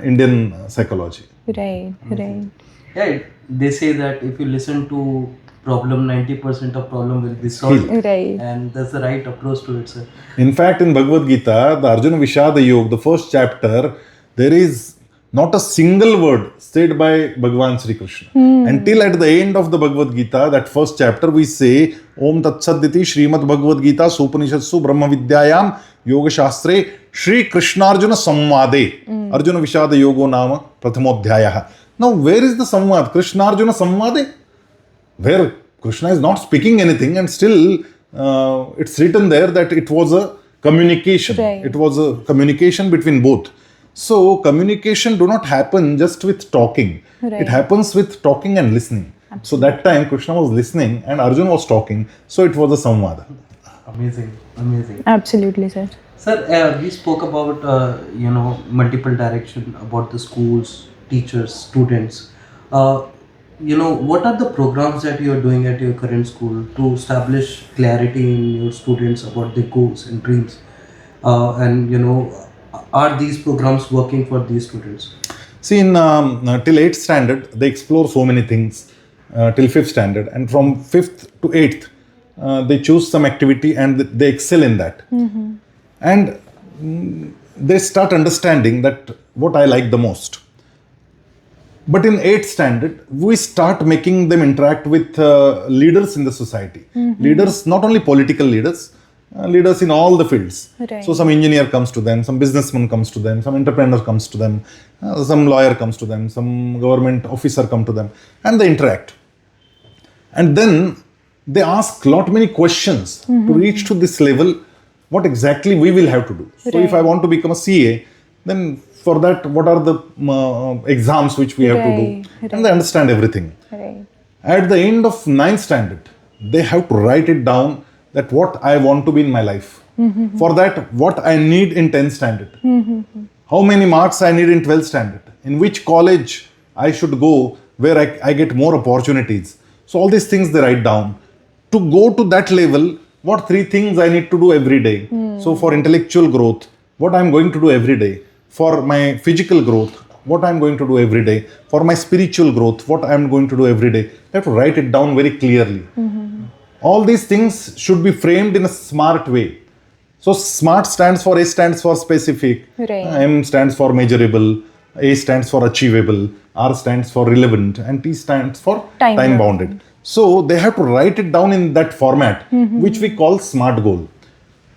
Indian psychology. Yeah, they say that if you listen to problem, 90% of problem will be solved. And that's the right approach to it, sir. In fact, in Bhagavad Gita, the Arjuna Vishada Yoga, the first chapter, there is not a single word said by Bhagavan Sri Krishna. Until at the end of the Bhagavad Gita, that first chapter, we say, Om Tat Sadditi Srimad Bhagavad Gita Supanishatsu Brahma Vidyayam Yoga Shastre Shri Krishnarjuna Samvade Arjuna Vishada Yogo Nama Prathamodhyayaha. Now, where is the Samvad? Krishnarjuna Samvade? Where Krishna is not speaking anything, and still it's written there that it was a communication. It was a communication between both. So communication do not happen just with talking. It happens with talking and listening. So that time Krishna was listening and Arjuna was talking. So it was a samvada. Amazing. Absolutely, sir. Sir, we spoke about multiple direction, about the schools, teachers, students. What are the programs that you are doing at your current school to establish clarity in your students about their goals and dreams? Are these programs working for these students? See, in till 8th standard, they explore so many things till 5th standard. And from 5th to 8th, they choose some activity and they excel in that. And they start understanding that what I like the most. But in 8th standard, we start making them interact with leaders in the society. Leaders, not only political leaders, leaders in all the fields. So some engineer comes to them, some businessman comes to them, some entrepreneur comes to them, some lawyer comes to them, some government officer come to them, and they interact. And then they ask lot many questions to reach to this level, what exactly we will have to do. So if I want to become a CA, then for that, what are the exams which we have to do? And they understand everything. At the end of 9th standard, they have to write it down, that what I want to be in my life. For that, what I need in 10th standard. How many marks I need in 12th standard. In which college I should go where I get more opportunities. So all these things they write down. To go to that level, what 3 things I need to do every day. So for intellectual growth, what I'm going to do every day. For my physical growth, what I'm going to do every day. For my spiritual growth, what I'm going to do every day. I have to write it down very clearly. All these things should be framed in a smart way. So SMART stands for, S stands for specific, Right. M stands for measurable, A stands for achievable, R stands for relevant, and T stands for Time time bounded. bounded. So they have to write it down in that format, which we call SMART goal.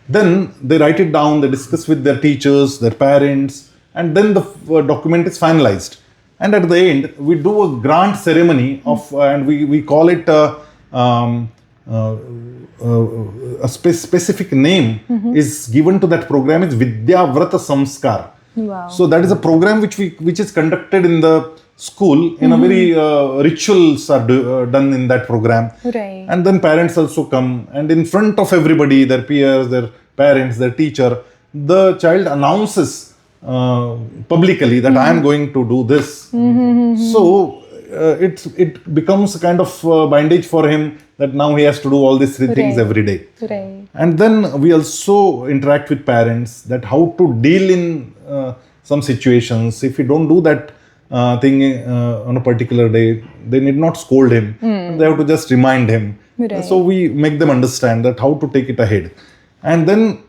Then they write it down, they discuss with their teachers, their parents, and then the document is finalized. And at the end, we do a grand ceremony of, and we call it a specific name is given to that program is Vidyavrata Samskar. Wow. So that is a program which is conducted in the school in a very rituals are done in that program. Right. And then parents also come, and in front of everybody, their peers, their parents, their teacher, the child announces publicly that I am going to do this. So it becomes a kind of bondage for him that now he has to do all these three things Right. every day. Right. And then we also interact with parents that how to deal in some situations. If you don't do that thing on a particular day, they need not scold him. They have to just remind him. Right. So we make them understand that how to take it ahead. And then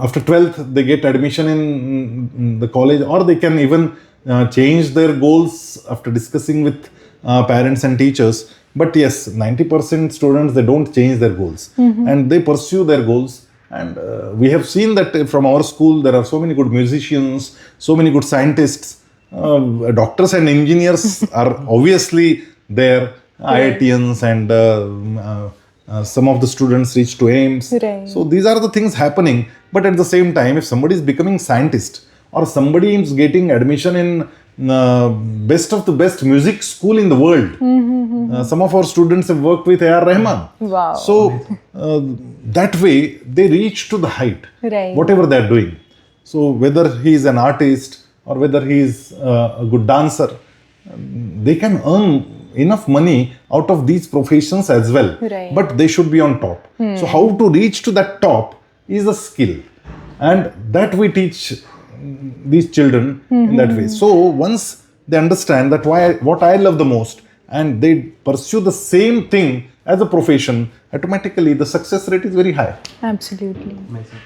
after 12th, they get admission in the college, or they can even change their goals after discussing with parents and teachers. But yes, 90% students, they don't change their goals and they pursue their goals. And we have seen that from our school, there are so many good musicians, so many good scientists, doctors and engineers are obviously there, IITians, and some of the students reach to AIMS. Right. So these are the things happening. But at the same time, if somebody is becoming scientist or somebody is getting admission in best of the best music school in the world, some of our students have worked with A.R. Rahman. Wow. So that way they reach to the height, Right. whatever they are doing. So whether he is an artist or whether he is a good dancer, they can earn enough money out of these professions as well. Right. But they should be on top. So how to reach to that top is a skill, and that we teach these children in that way. So once they understand that what I love the most, and they pursue the same thing as a profession, automatically the success rate is very high. Absolutely. Amazing.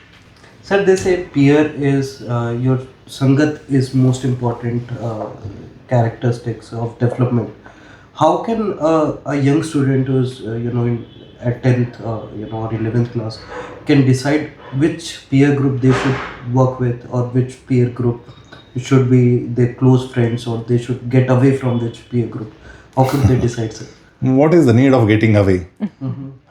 Sir, they say peer is your sangat is most important characteristics of development. How can a young student who's at 10th or 11th class can decide which peer group they should work with, or which peer group should be their close friends, or they should get away from which peer group? How could they decide, sir? What is the need of getting away?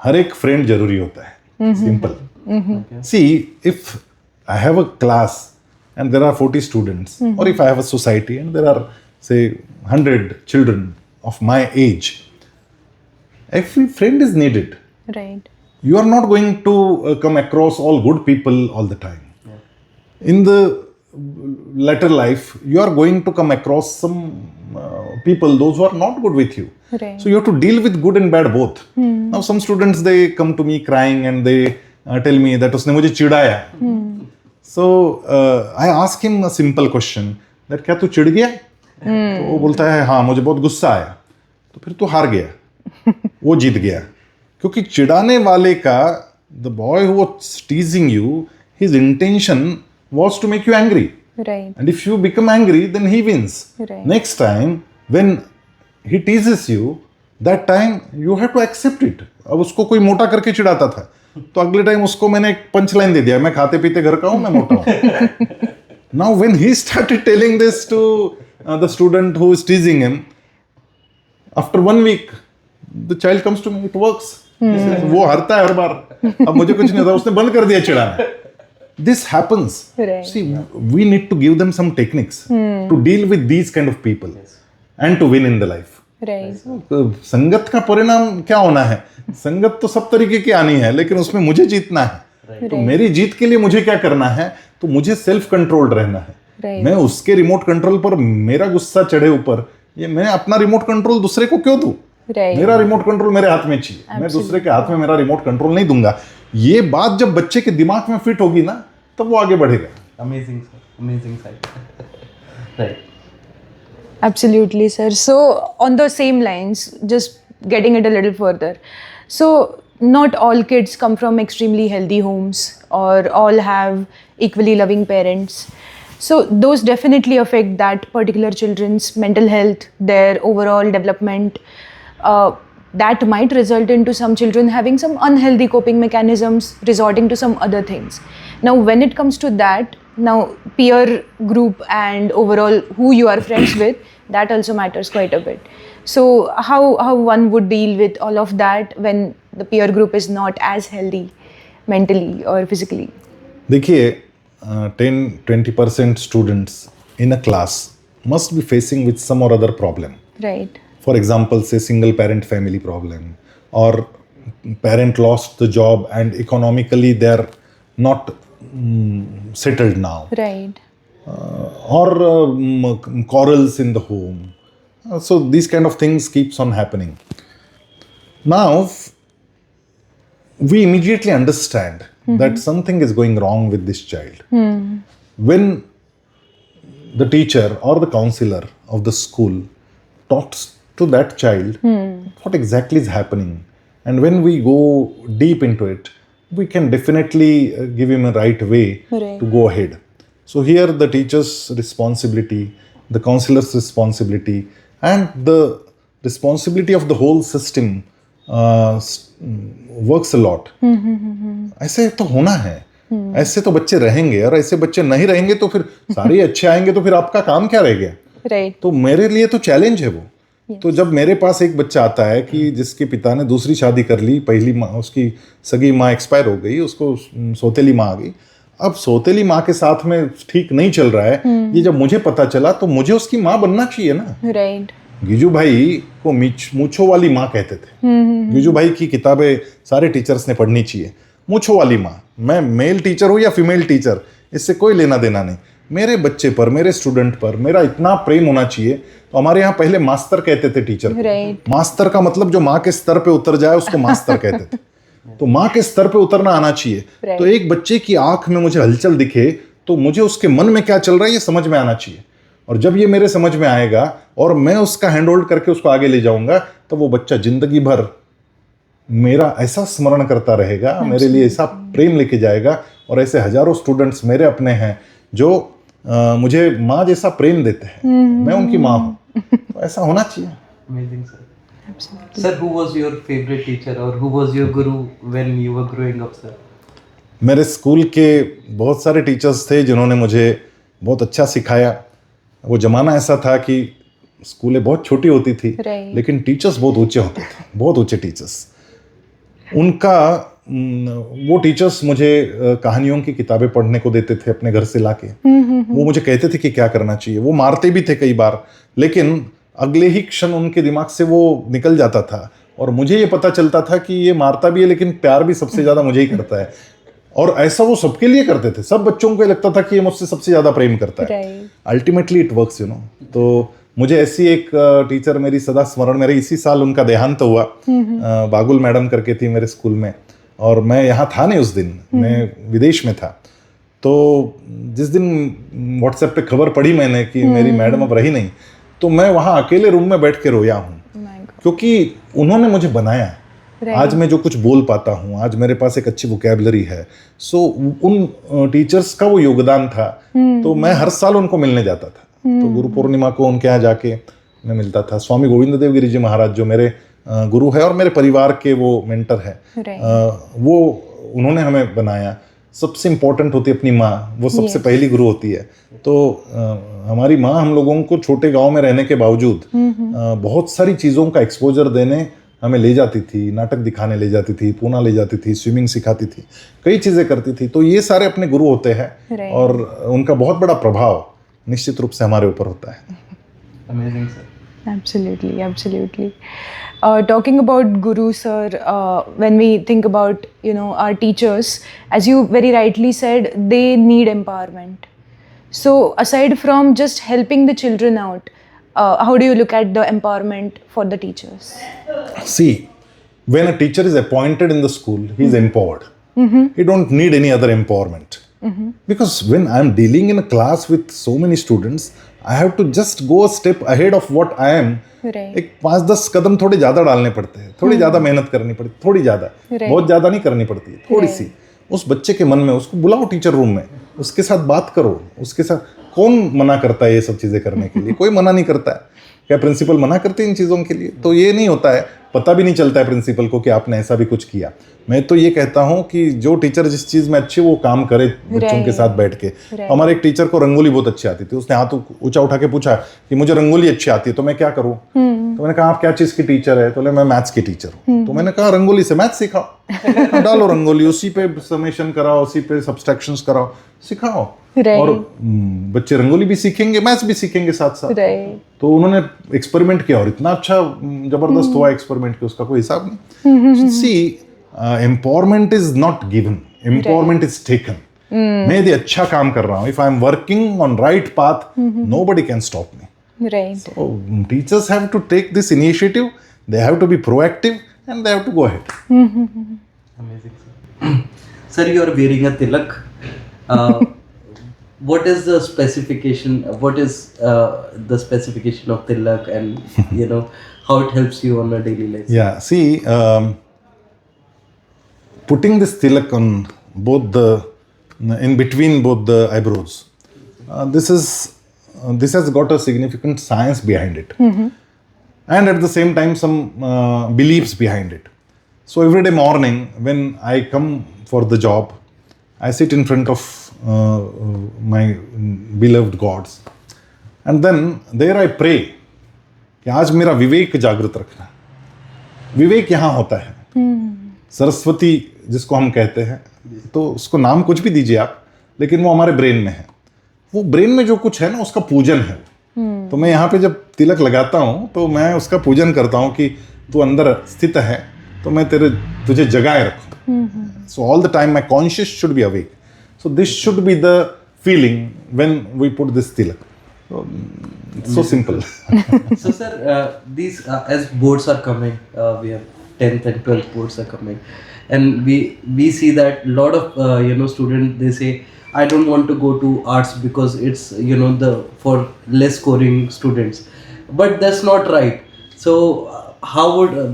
हर एक friend जरूरी होता है. Simple. Okay. See, if I have a class and there are 40 students, or if I have a society and there are, say, 100 children of my age, every friend is needed. Right. You are not going to come across all good people all the time. In the latter life, you are going to come across some people, those who are not good with you. Right. So you have to deal with good and bad both. Now some students, they come to me crying and they tell me that उसने मुझे चिढ़ाया. So I ask him a simple question that क्या तू चिढ़ गया? तो वो बोलता है हाँ मुझे बहुत गुस्सा आया. तो फिर तू हार गया, वो जीत गया. क्योंकि चिढ़ाने वाले का, the boy who was teasing you, his intention was to make you angry. Right. And if you become angry, then he wins. Right. Next time, when he teases you, that time you have to accept it. अब उसको कोई मोटा करके चिढ़ाता था, तो अगले time उसको मैंने एक पंच लाइन दे दिया, मैं खाते पीते घर का हूँ, मैं मोटा हूँ. Now when he started telling this to the student who is teasing him, after 1 week, the child comes to me, it works. वो हारता है हर बार, अब मुझे कुछ नहीं होता, उसने बंद कर दिया चिढ़ाना. This happens. Right. See, we need to give them some techniques to deal with these kind of people and to win in the life. Right. संगत का परिणाम क्या होना है? संगत तो सब तरीके की आनी है, लेकिन उसमें मुझे जीतना है. तो मेरी जीत के लिए मुझे क्या करना है? तो मुझे सेल्फ कंट्रोल्ड रहना है. Right. मैं उसके रिमोट कंट्रोल पर मेरा गुस्सा चढ़े ऊपर, ये मैं अपना रिमोट कंट्रोल दूसरे को क्यों दूं? Right. मेरा रिमोट कंट्रोल मेरे हाथ में चाहिए. मैं दूसरे के हाथ में मेरा रिमोट कंट्रोल नहीं दूंगा. ये बात जब बच्चे के दिमाग में फिट होगी ना, तब वो आगे बढ़ेगा. Amazing, sir. Amazing side. Right. Absolutely, sir. So, on the same lines, just getting it a little further. So not all kids come from extremely healthy homes or all have equally loving parents. So those definitely affect that particular children's mental health, their overall development. That might result into some children having some unhealthy coping mechanisms, resorting to some other things. Now, when it comes to that, now peer group and overall who you are friends with, that also matters quite a bit. So how one would deal with all of that when the peer group is not as healthy mentally or physically? देखिए 10-20% students in a class must be facing with some or other problem. Right. For example, say single parent family problem, or parent lost the job and economically they're not settled now, Right. or quarrels in the home. So these kind of things keeps on happening. Now we immediately understand that something is going wrong with this child. When the teacher or the counselor of the school talks to that child, what exactly is happening, and when we go deep into it, we can definitely give him a right way Right. to go ahead. So here the teacher's responsibility, the counselor's responsibility, and the responsibility of the whole system works a lot. ऐसे तो होना है, ऐसे तो बच्चे रहेंगे, और ऐसे बच्चे नहीं रहेंगे तो फिर सारे अच्छे आएंगे तो फिर आपका काम क्या रह गया? Right. तो मेरे लिए तो चैलेंज है वो. तो जब मेरे पास एक बच्चा आता है कि जिसके पिता ने दूसरी शादी कर ली, पहली माँ, उसकी सगी माँ एक्सपायर हो गई, उसको सौतेली माँ आ गई, अब सौतेली माँ के साथ में ठीक नहीं चल रहा है, ये जब मुझे पता चला तो मुझे उसकी माँ बनना चाहिए ना. Right. गिजू भाई को मूछों वाली माँ कहते थे. गिजू भाई की किताबें सारे टीचर्स ने पढ़नी चाहिए. मूछों वाली माँ, मैं मेल टीचर हूँ या फीमेल टीचर, इससे कोई लेना देना नहीं. मेरे बच्चे पर, मेरे स्टूडेंट पर मेरा इतना प्रेम होना चाहिए. तो हमारे यहाँ पहले मास्टर कहते थे टीचर को. Right. मास्टर का मतलब जो माँ के स्तर पे उतर जाए उसको मास्टर कहते थे. तो माँ के स्तर पे उतरना आना चाहिए. Right. तो एक बच्चे की आंख में मुझे हलचल दिखे तो मुझे उसके मन में क्या चल रहा है ये समझ में आना चाहिए. और जब ये मेरे समझ में आएगा और मैं उसका हैंड होल्ड करके उसको आगे ले जाऊंगा, तो वो बच्चा जिंदगी भर मेरा ऐसा स्मरण करता रहेगा, मेरे लिए ऐसा प्रेम लेके जाएगा. और ऐसे हजारों स्टूडेंट्स मेरे अपने हैं जो मुझे माँ जैसा प्रेम देते हैं. मैं उनकी माँ हूँ. तो ऐसा होना चाहिए. Amazing, sir. Absolutely. Sir, who was your favorite teacher or who was your guru when you were growing up, sir? मेरे स्कूल के बहुत सारे टीचर्स थे जिन्होंने मुझे बहुत अच्छा सिखाया. वो ज़माना ऐसा था कि स्कूलें बहुत छोटी होती थी, Right. लेकिन टीचर्स बहुत ऊंचे होते थे, बहुत ऊंचे टीचर्स. उनका वो टीचर्स मुझे कहानियों की किताबें पढ़ने को देते थे अपने घर से लाके. वो मुझे कहते थे कि क्या करना चाहिए. वो मारते भी थे कई बार, लेकिन अगले ही क्षण उनके दिमाग से वो निकल जाता था. और मुझे ये पता चलता था कि ये मारता भी है लेकिन प्यार भी सबसे ज़्यादा मुझे ही करता है. और ऐसा वो सबके लिए करते थे. सब बच्चों को लगता था कि ये मुझसे सबसे ज़्यादा प्रेम करता है. Right. Ultimately it works, you know. तो मुझे ऐसी एक टीचर मेरी सदा स्मरण, मेरे इसी साल उनका देहांत हुआ. बागुल मैडम करके थी मेरे स्कूल में, और मैं यहाँ था नहीं उस दिन, मैं विदेश में था. तो जिस दिन व्हाट्सएप पे खबर पड़ी मैंने कि मेरी मैडम अब रही नहीं, तो मैं वहाँ अकेले रूम में बैठ के रोया हूँ. क्योंकि उन्होंने मुझे बनाया. आज मैं जो कुछ बोल पाता हूँ, आज मेरे पास एक अच्छी वोकैबुलरी है. सो उन टीचर्स का वो योगदान था. तो मैं हर साल उनको मिलने जाता था. तो गुरु पूर्णिमा को उनके यहाँ जाके मैं मिलता था. स्वामी गोविंद देव गिरी जी महाराज जो मेरे गुरु है और मेरे परिवार के वो मेंटर है, वो उन्होंने हमें बनाया. सबसे इम्पोर्टेंट होती है अपनी माँ, वो सबसे पहली गुरु होती है. तो हमारी माँ हम लोगों को छोटे गांव में रहने के बावजूद बहुत सारी चीज़ों का एक्सपोजर देने हमें ले जाती थी. नाटक दिखाने ले जाती थी, पूना ले जाती थी, स्विमिंग सिखाती थी, कई चीज़ें करती थी. तो ये सारे अपने गुरु होते हैं और उनका बहुत बड़ा प्रभाव निश्चित रूप से हमारे ऊपर होता है. Amazing, sir. Absolutely, absolutely. Talking about Guru, sir, when we think about, our teachers, as you very rightly said, they need empowerment. So aside from just helping the children out, how do you look at the empowerment for the teachers? See, when a teacher is appointed in the school, he is empowered. He don't need any other empowerment. Because when I'm dealing in a class with so many students, I have to just go a step ahead of what I am. एक 5-10 कदम थोड़े ज्यादा डालने पड़ते हैं, थोड़ी ज्यादा मेहनत करनी पड़ती, थोड़ी ज्यादा, बहुत ज्यादा नहीं करनी पड़ती है, थोड़ी सी. उस बच्चे के मन में, उसको बुलाओ टीचर रूम में, उसके साथ बात करो, उसके साथ. कौन मना करता है ये सब चीजें करने के लिए? कोई मना नहीं करता है. क्या प्रिंसिपल मना करते हैं इन चीजों के लिए? तो ये नहीं होता है, पता भी नहीं चलता है प्रिंसिपल को कि आपने ऐसा भी कुछ किया. मैं तो ये कहता हूँ कि जो टीचर जिस चीज में अच्छे वो काम करे बच्चों के साथ बैठ के. हमारे एक टीचर को रंगोली बहुत अच्छी आती थी. उसने हाथ ऊंचा उठा के पूछा कि मुझे रंगोली अच्छी आती है तो मैं क्या करूँ? तो मैंने कहा आप क्या चीज की टीचर है? तो मैं मैथ्स की टीचर हूँ. तो मैंने कहा रंगोली से मैथ्स सिखाओ. डालो रंगोली, उसी पे समेशन कराओ, उसी पे सब्सट्रैक्शंस कराओ, सिखाओ. और बच्चे रंगोली भी सीखेंगे, मैथ्स भी सीखेंगे साथ साथ. तो उन्होंने एक्सपेरिमेंट किया और इतना अच्छा जबरदस्त हुआ एक्सपेरिमेंट कि उसका कोई हिसाब नहीं. She empowerment is not given, empowerment is taken. मैं यदि अच्छा काम कर रहा हूँ, if I am working on right path, nobody can stop me. So teachers have to take this initiative, they have to be proactive and they have to go ahead. Amazing, sir. Sir, you are wearing a tilak. What is the specification? What is the specification of tilak, and how it helps you on a daily life? Yeah, see, putting this tilak on in between both the eyebrows, this has got a significant science behind it, and at the same time some beliefs behind it. So every day morning when I come for the job, I sit in front of my beloved gods, and then there I pray कि आज मेरा विवेक जागृत रखना. विवेक यहाँ होता है. सरस्वती जिसको हम कहते हैं, तो उसको नाम कुछ भी दीजिए आप, लेकिन वो हमारे ब्रेन में है. वो ब्रेन में जो कुछ है ना, उसका पूजन है. तो मैं यहाँ पे जब तिलक लगाता हूँ तो मैं उसका पूजन करता हूँ कि तू अंदर स्थित है, तो मैं तुझे जगाए रखूँ. So all the time my conscious should be awake. So this should be the feeling when we put this tilak. So simple. So sir, these as boards are coming, we have 10th and 12th boards are coming, and we see that a lot of students, they say I don't want to go to arts because it's for less scoring students, but that's not right. So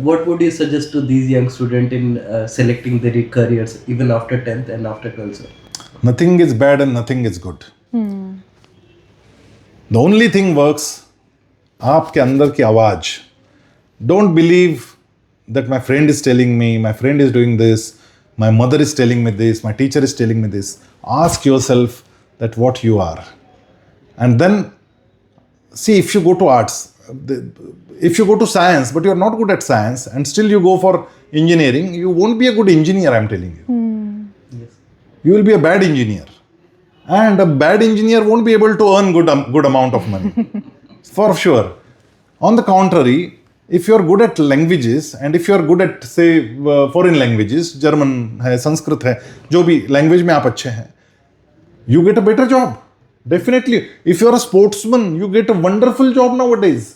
what would you suggest to these young students in selecting their careers even after 10th and after 12th, sir? Nothing is bad and nothing is good. The only thing works, आपके अंदर की आवाज. Don't believe that my friend is telling me, my friend is doing this, my mother is telling me this, my teacher is telling me this. Ask yourself that what you are. And then, see, if you go to arts, if you go to science, but you are not good at science, and still you go for engineering, you won't be a good engineer, I am telling you. Yes. You will be a bad engineer. And a bad engineer won't be able to earn good amount of money. For sure. On the contrary, if you are good at languages, and if you are good at, say, foreign languages, German है, संस्कृत है, जो भी language में आप अच्छे हैं, you get a better job. Definitely. If you are a sportsman, you get a wonderful job nowadays.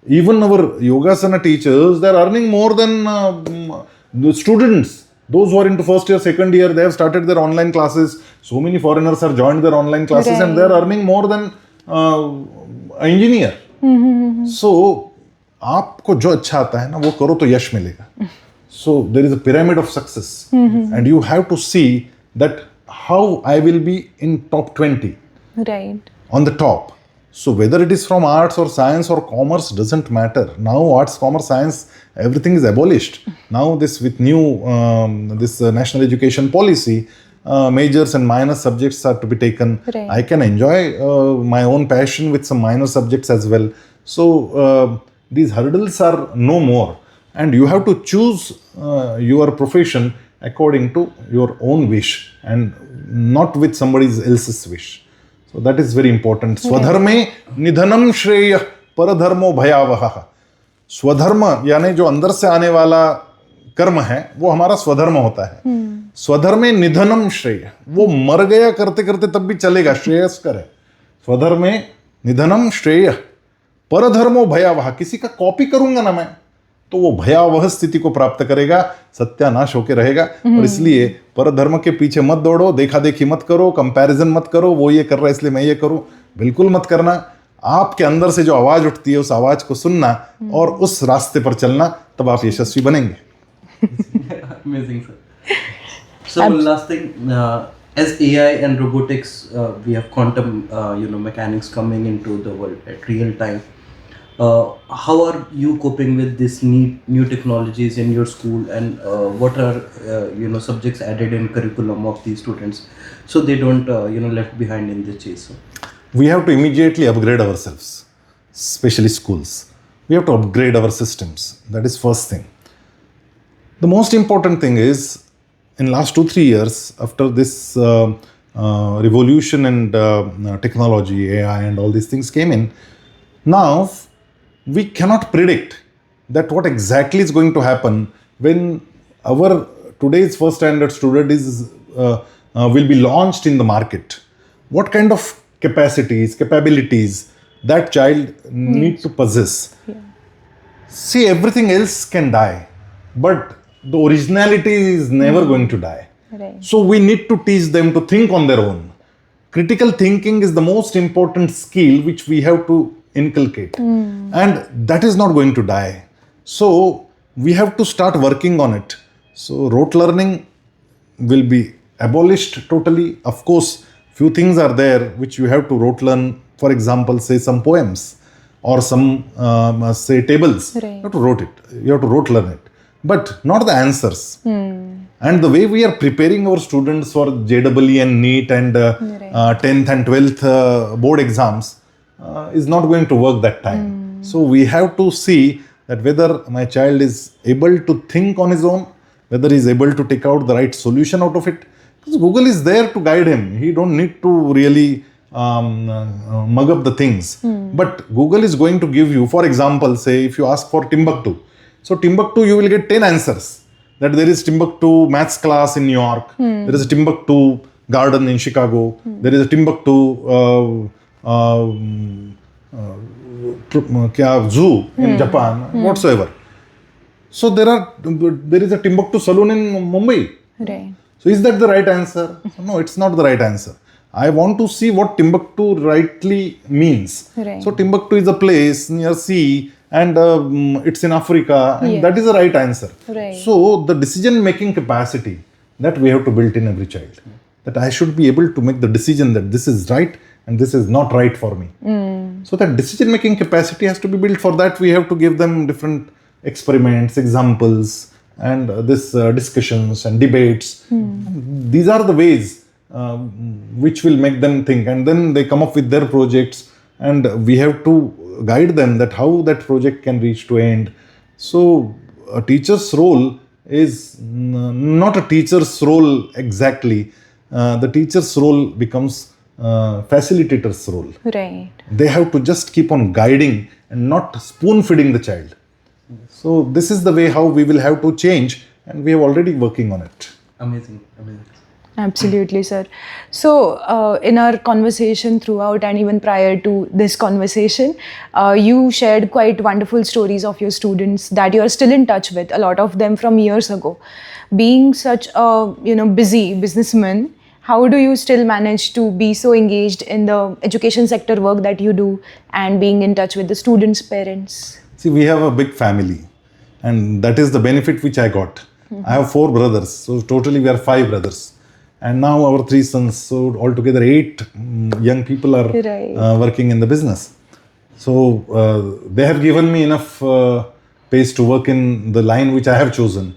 Even our yogasana teachers, they are earning more than the students. Those who are into first year, second year, they have started their online classes. So many foreigners have joined their online classes, and they are earning more than an engineer. So, आपको जो अच्छा आता है ना, वो करो तो यश मिलेगा. So there is a pyramid of success, and you have to see that how I will be in top 20. Right. On the top. So whether it is from arts or science or commerce doesn't matter. Now arts, commerce, science, everything is abolished. Now this with new national education policy, majors and minor subjects are to be taken. Right. I can enjoy my own passion with some minor subjects as well. So these hurdles are no more, and you have to choose your profession according to your own wish and not with somebody else's wish. So that is very important. स्वधर्मे निधनम श्रेय परधर्मो भयावह. स्वधर्म यानी जो अंदर से आने वाला कर्म है, वो हमारा स्वधर्म होता है. स्वधर्मे निधनम श्रेय, वो मर गया करते करते तब भी चलेगा, श्रेयस्कर है. स्वधर्मे निधनम श्रेय परधर्मो भयावह. किसी का कॉपी करूंगा ना मैं, तो वो भयावह स्थिति को प्राप्त करेगा, सत्यानाश होके रहेगा. और इसलिए परधर्म के पीछे मत दौड़ो, देखा देखी मत करो, कंपैरिजन मत करो, वो ये कर रहा है इसलिए मैं ये करूं, बिल्कुल मत करना. आपके अंदर से जो आवाज उठती है उस आवाज को सुनना और उस रास्ते पर चलना, तब आप यशस्वी बनेंगे. Amazing, sir. So last thing, as AI and robotics, we have quantum, mechanics coming into the world at real time. How are you coping with this new technologies in your school, and what are subjects added in curriculum of these students so they don't left behind in the chase? We have to immediately upgrade ourselves, especially schools. We have to upgrade our systems. That is first thing. The most important thing is, in last 2-3 years, after this revolution and technology, AI and all these things came in, now we cannot predict that what exactly is going to happen when our today's first standard student will be launched in the market. What kind of capacities, capabilities that child need to possess. Yeah. See, everything else can die, but the originality is never going to die. Right. So we need to teach them to think on their own. Critical thinking is the most important skill which we have to inculcate, and that is not going to die. So we have to start working on it. So rote learning will be abolished totally. Of course, few things are there which you have to rote learn. For example, say some poems or some say tables. Right. You have to rote it. You have to rote learn it, but not the answers. And the way we are preparing our students for JEE and NEET and 10th and 12th board exams is not going to work that time. So we have to see that whether my child is able to think on his own, whether he is able to take out the right solution out of it. Because Google is there to guide him. He don't need to really mug up the things. But Google is going to give you, for example, say if you ask for Timbuktu. So Timbuktu, you will get 10 answers. That there is Timbuktu maths class in New York. There is a Timbuktu garden in Chicago. There is a Timbuktu zoo in Japan, whatsoever. So there is a Timbuktu saloon in Mumbai. Right. So is that the right answer? No, it's not the right answer. I want to see what Timbuktu rightly means. Right. So Timbuktu is a place near sea and it's in Africa, and Yes. that is the right answer. Right. So the decision making capacity that we have to build in every child, that I should be able to make the decision that this is right and this is not right for me. So that decision making capacity has to be built. For that we have to give them different experiments, examples, and this discussions and debates. These are the ways which will make them think, and then they come up with their projects, and we have to guide them that how that project can reach to end. So a teacher's role is not a teacher's role exactly. The teacher's role becomes facilitator's role. Right. They have to just keep on guiding and not spoon feeding the child. So this is the way how we will have to change, and we are already working on it. Amazing. Absolutely, sir. So, in our conversation throughout and even prior to this conversation, you shared quite wonderful stories of your students that you are still in touch with, a lot of them from years ago. Being such a busy businessman, how do you still manage to be so engaged in the education sector work that you do and being in touch with the students' parents? See, we have a big family, and that is the benefit which I got. I have 4 brothers, so totally we are 5 brothers. And now our 3 sons, so altogether 8 young people are Right. Working in the business. So they have given me enough space to work in the line which I have chosen.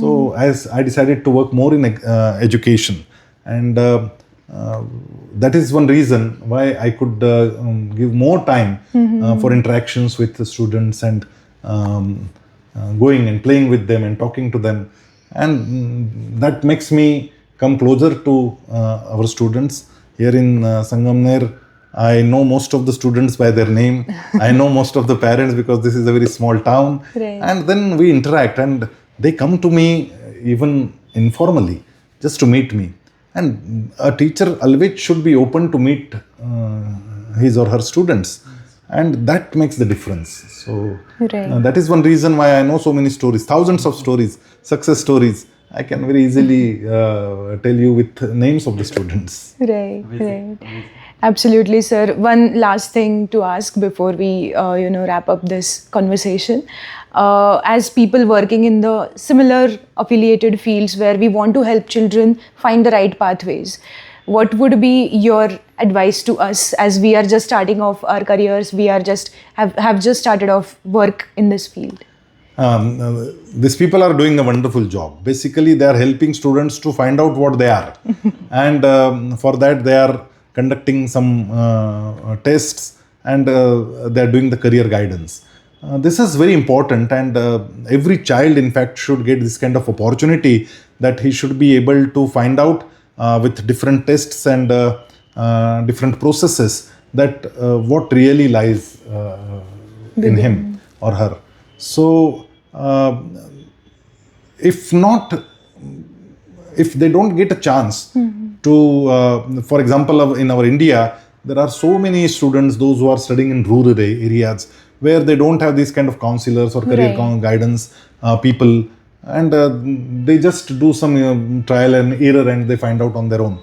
So as I decided to work more in education, and that is one reason why I could give more time for interactions with the students and going and playing with them and talking to them, and that makes me come closer to our students. Here in Sangamner, I know most of the students by their name. I know most of the parents because this is a very small town. Right. And then we interact, and they come to me even informally just to meet me. And a teacher always should be open to meet his or her students, and that makes the difference. So Right. that is one reason why I know so many stories, thousands of stories, success stories. I can very easily tell you with names of the students. Right. Amazing. Absolutely, sir. One last thing to ask before we, wrap up this conversation. As people working in the similar affiliated fields where we want to help children find the right pathways, what would be your advice to us as we are just starting off our careers? We are just have just started off work in this field. These people are doing a wonderful job. Basically, they are helping students to find out what they are, and for that they are conducting some tests, and they are doing the career guidance. This is very important, and every child, in fact, should get this kind of opportunity that he should be able to find out with different tests and different processes that what really lies in him or her. So, if they don't get a chance to, for example, in our India, there are so many students, those who are studying in rural areas, where they don't have these kind of counselors or career guidance people, and they just do some trial and error and they find out on their own.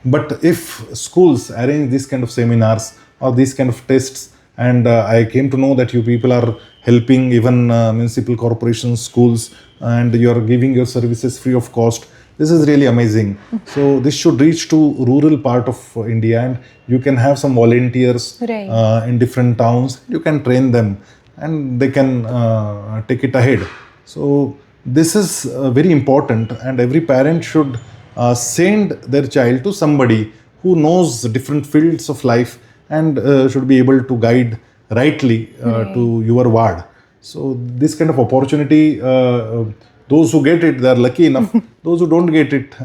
But if schools arrange these kind of seminars or these kind of tests, and I came to know that you people are helping even municipal corporations, schools, and you are giving your services free of cost. This is really amazing. So this should reach to rural part of India, and you can have some volunteers in different towns. You can train them, and they can take it ahead. So this is very important, and every parent should send their child to somebody who knows different fields of life and should be able to guide rightly to your ward. So this kind of opportunity, those who get it, they are lucky enough. Those who don't get it,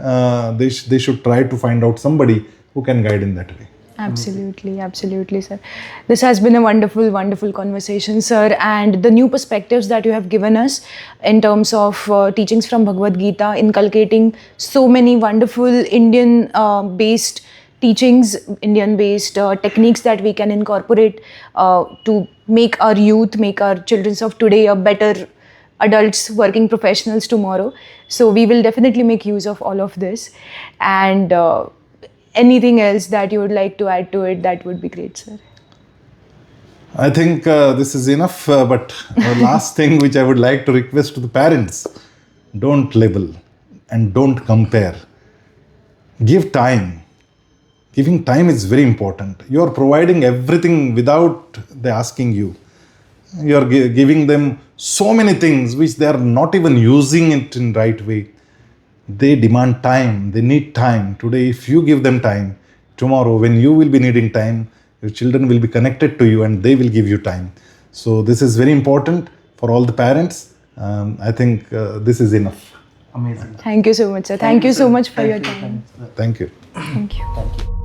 they should try to find out somebody who can guide in that way. Absolutely, absolutely, sir. This has been a wonderful, wonderful conversation, sir. And the new perspectives that you have given us in terms of teachings from Bhagavad Gita, inculcating so many wonderful Indian-based teachings, Indian-based techniques that we can incorporate to make our youth, make our children of today a better adults, working professionals tomorrow. So we will definitely make use of all of this. And anything else that you would like to add to it, that would be great, sir. I think this is enough, but the last thing which I would like to request to the parents, don't label and don't compare. Give time. Giving time is very important. You are providing everything without they asking you. You are giving them so many things which they are not even using it in right way. They demand time. They need time. Today, if you give them time, tomorrow when you will be needing time, your children will be connected to you and they will give you time. So this is very important for all the parents. I think this is enough. Amazing. Thank you so much, sir. Thank you so much for your time. Thank you. Thank you. Thank you.